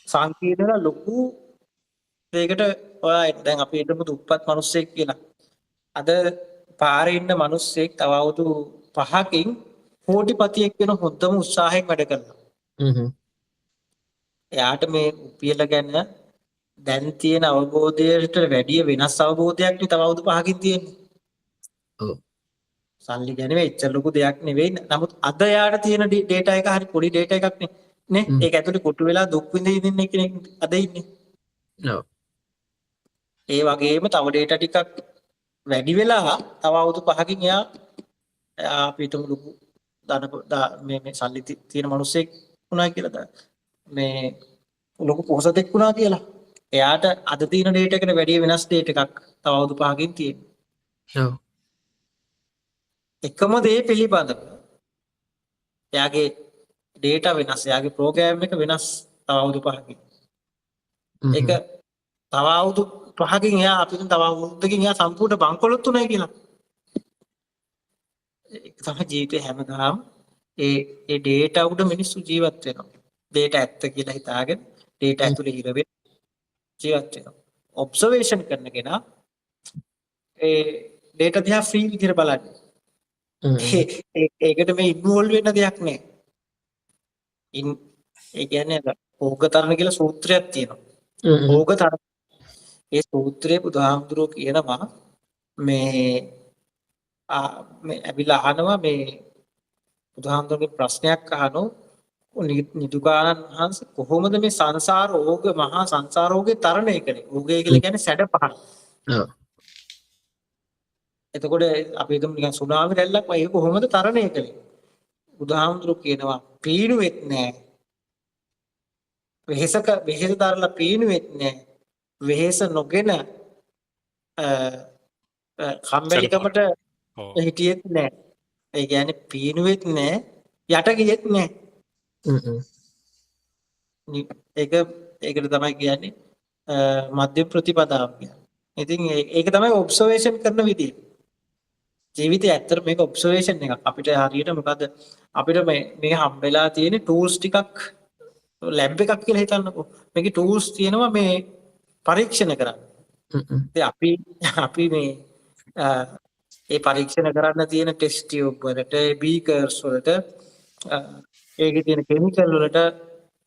සංකීර්ණ වෙලා ලොකු දෙයකට ඔයා දැන් අපි හිතමු දුප්පත් මිනිස්සෙක් කියලා. අද පාරේ ඉන්න මිනිස්සෙක් තව අවුරුදු 5කින් කෝටිපතියෙක් වෙන හොඳම උත්සාහයෙන් වැඩ කරනවා. එයාට මේ උපියල ගැන දැන් තියෙන අවබෝධයට වැඩිය වෙනස් අවබෝධයක් නේ තව අවුරුදු 5කින් තියෙන්නේ. ඔව්. සල්ලි ගැන එච්චර ලොකු දෙයක් නෙවෙයි. නමුත් අද යාට තියෙන ඩේටා එක හරි පොඩි ඩේටා එකක් නේ. ඒක ඇතුලේ කොටු වෙලා දුක් විඳින්න කෙනෙක් අද ඉන්නේ. ඔව්. ඒ වගේම තව ඩේටා ටිකක් වැඩි වෙලා තව අවුරුදු 5කින් එයා අපි හිතමු ලොකු මේ සල්ලි තියෙන මිනිස්සෙක් වුණා කියලා මේ ලොකු පොහසතෙක් වුණා කියලා. එයාට අද තියෙන ඩේටා එකට වැඩිය වෙනස් ඩේටා එකක් තව අවුරුදු 5කින් තියෙනවා. ඔව්. එකම දේ පිළිබඳව එයාගේ ඩේටා වෙනස්, එයාගේ ප්‍රෝග්‍රෑම් එක වෙනස් තව අවුරුදු 5කින්. ඒක තව අවුරුදු 5කින් එයා අපිට තව අවුරුද්දකින් එයා සම්පූර්ණ බංකොලොත් උනායි කියලා. ඒක තමයි ජීවිතේ හැමදාම ඒ ඩේටා උඩ මිනිස්සු ජීවත් වෙනවා. ඩේටා ඇත්ත කියලා හිතාගෙන ඩේටා ඇතුලේ හිර වෙ ජීවත් වෙනවා. ඔබ්සර්වේෂන් කරන කෙනා ඒ ඩේටා දිහා ෆ්‍රී විදිහට බලන්නේ. ඒකට මේ ඉන්වෝල්ව් වෙන්න දෙයක් නෑ. ඒ කියන්නේ ඕගතරණ කියලා සූත්‍රයක් තියෙනවා. ඕගතරණ ඒ සූත්‍රයේ බුදුහාමුදුරුවෝ කියනවා මේ ඇවිල්ලා අහනවා මේ බුදුහාමුදුරුවෝගේ ප්‍රශ්නයක් අහනවා නිදුකානන් වහන්සේ කොහොමද මේ සංසාර ඕග මහා සංසාර ඕගේ තරණය කළේ? ඕගය කියලා කියන්නේ සැඩ පහන. ඔව්. එතකොට අපි හිතමු නිකන් සුනාමි රැල්ලක් වගේ කොහොමද තරණය කළේ? බුදුහාමුදුරුවෝ කියනවා පීනුවෙත් නෑ. වෙහෙස තරලා පීනුවෙත් නෑ. වෙහෙස නොගෙන කම්මැලිකමට හිටියෙත් නෑ. ඒ කියන්නේ පීනුවෙත් නෑ යට ගියෙත් නෑ. ඒකට තමයි කියන්නේ මධ්‍ය ප්‍රතිපදාව කියන්නේ. ඉතින් ඒක තමයි ඔබ්සර්වේෂන් කරන විදිය. ජීවිතය ඇත්තට මේක ඔබ්සර්වේෂන් එකක්. අපිට හරියට මොකද අපිට මේ හම්බෙලා තියෙන ටූල්ස් ටිකක් ලැබ් එකක් කියලා හිතන්නකෝ. මේකේ ටූල්ස් තියෙනවා මේ පරීක්ෂණ කරන්න. ඉතින් අපි මේ ඒ පරීක්ෂණ කරන්න තියෙන ටෙස්ට් ටියුබ් වලට බීකර්ස් වලට ඒකේ තියෙන කෙමිකල් වලට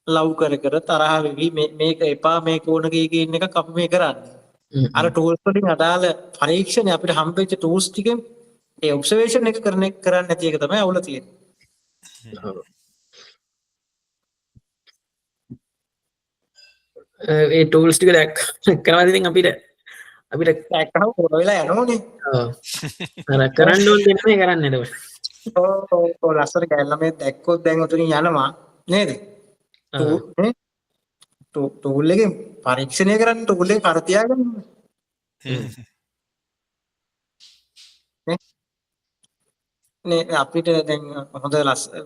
ලව් කර තරහ වෙවි මේක එපා මේක ඕන කියන එකක් අපි මේ කරන්නේ. අර ටූල්ස් වලින් අදාළ පරීක්ෂණ අපිට හම්බෙච්ච ටූල්ස් ටිකෙන් ඒ ඔබ්සර්වේෂන් එක කරන්නේ නැති එක තමයි අවුල තියෙන්නේ. ඒ ටූල්ස් ටික දැක්කම ඉතින් අපිට දැක්කම පොර වෙලා යනෝනේ. ඔව්. අර කරන්න ඕන දේ නෙමෙයි කරන්නේ නේද? ඔව් ලස්සන කැලම දැක්කොත් දැන් උතනින් යනවා නේද? ටූල් එකෙන් පරීක්ෂණය කරන්න ටූල් එක කර තියාගන්න නේ අපිට දැන් හොඳ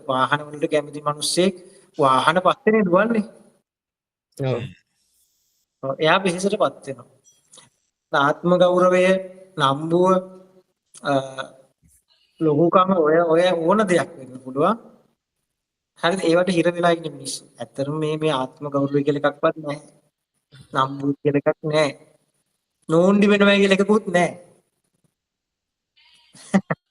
වාහන වලට කැමති මිනිස්සෙක් වාහන පස්සේනේ දුවන්නේ. එයා පිහිසටපත් වෙනවා. ආත්ම ගෞරවය, නම්බුව, ලොකුකම ඔය ඕන දෙයක් වෙන්න පුළුවන්. හරිද? ඒවට හිර වෙලා ඉන්න මිනිස්සු. ඇත්තටම මේ ආත්ම ගෞරවය කියලා එකක්වත් නැහැ. නම්බුව කියලා එකක් නැහැ. නෝන්ඩි වෙනවා කියලා එකකුත් නැහැ.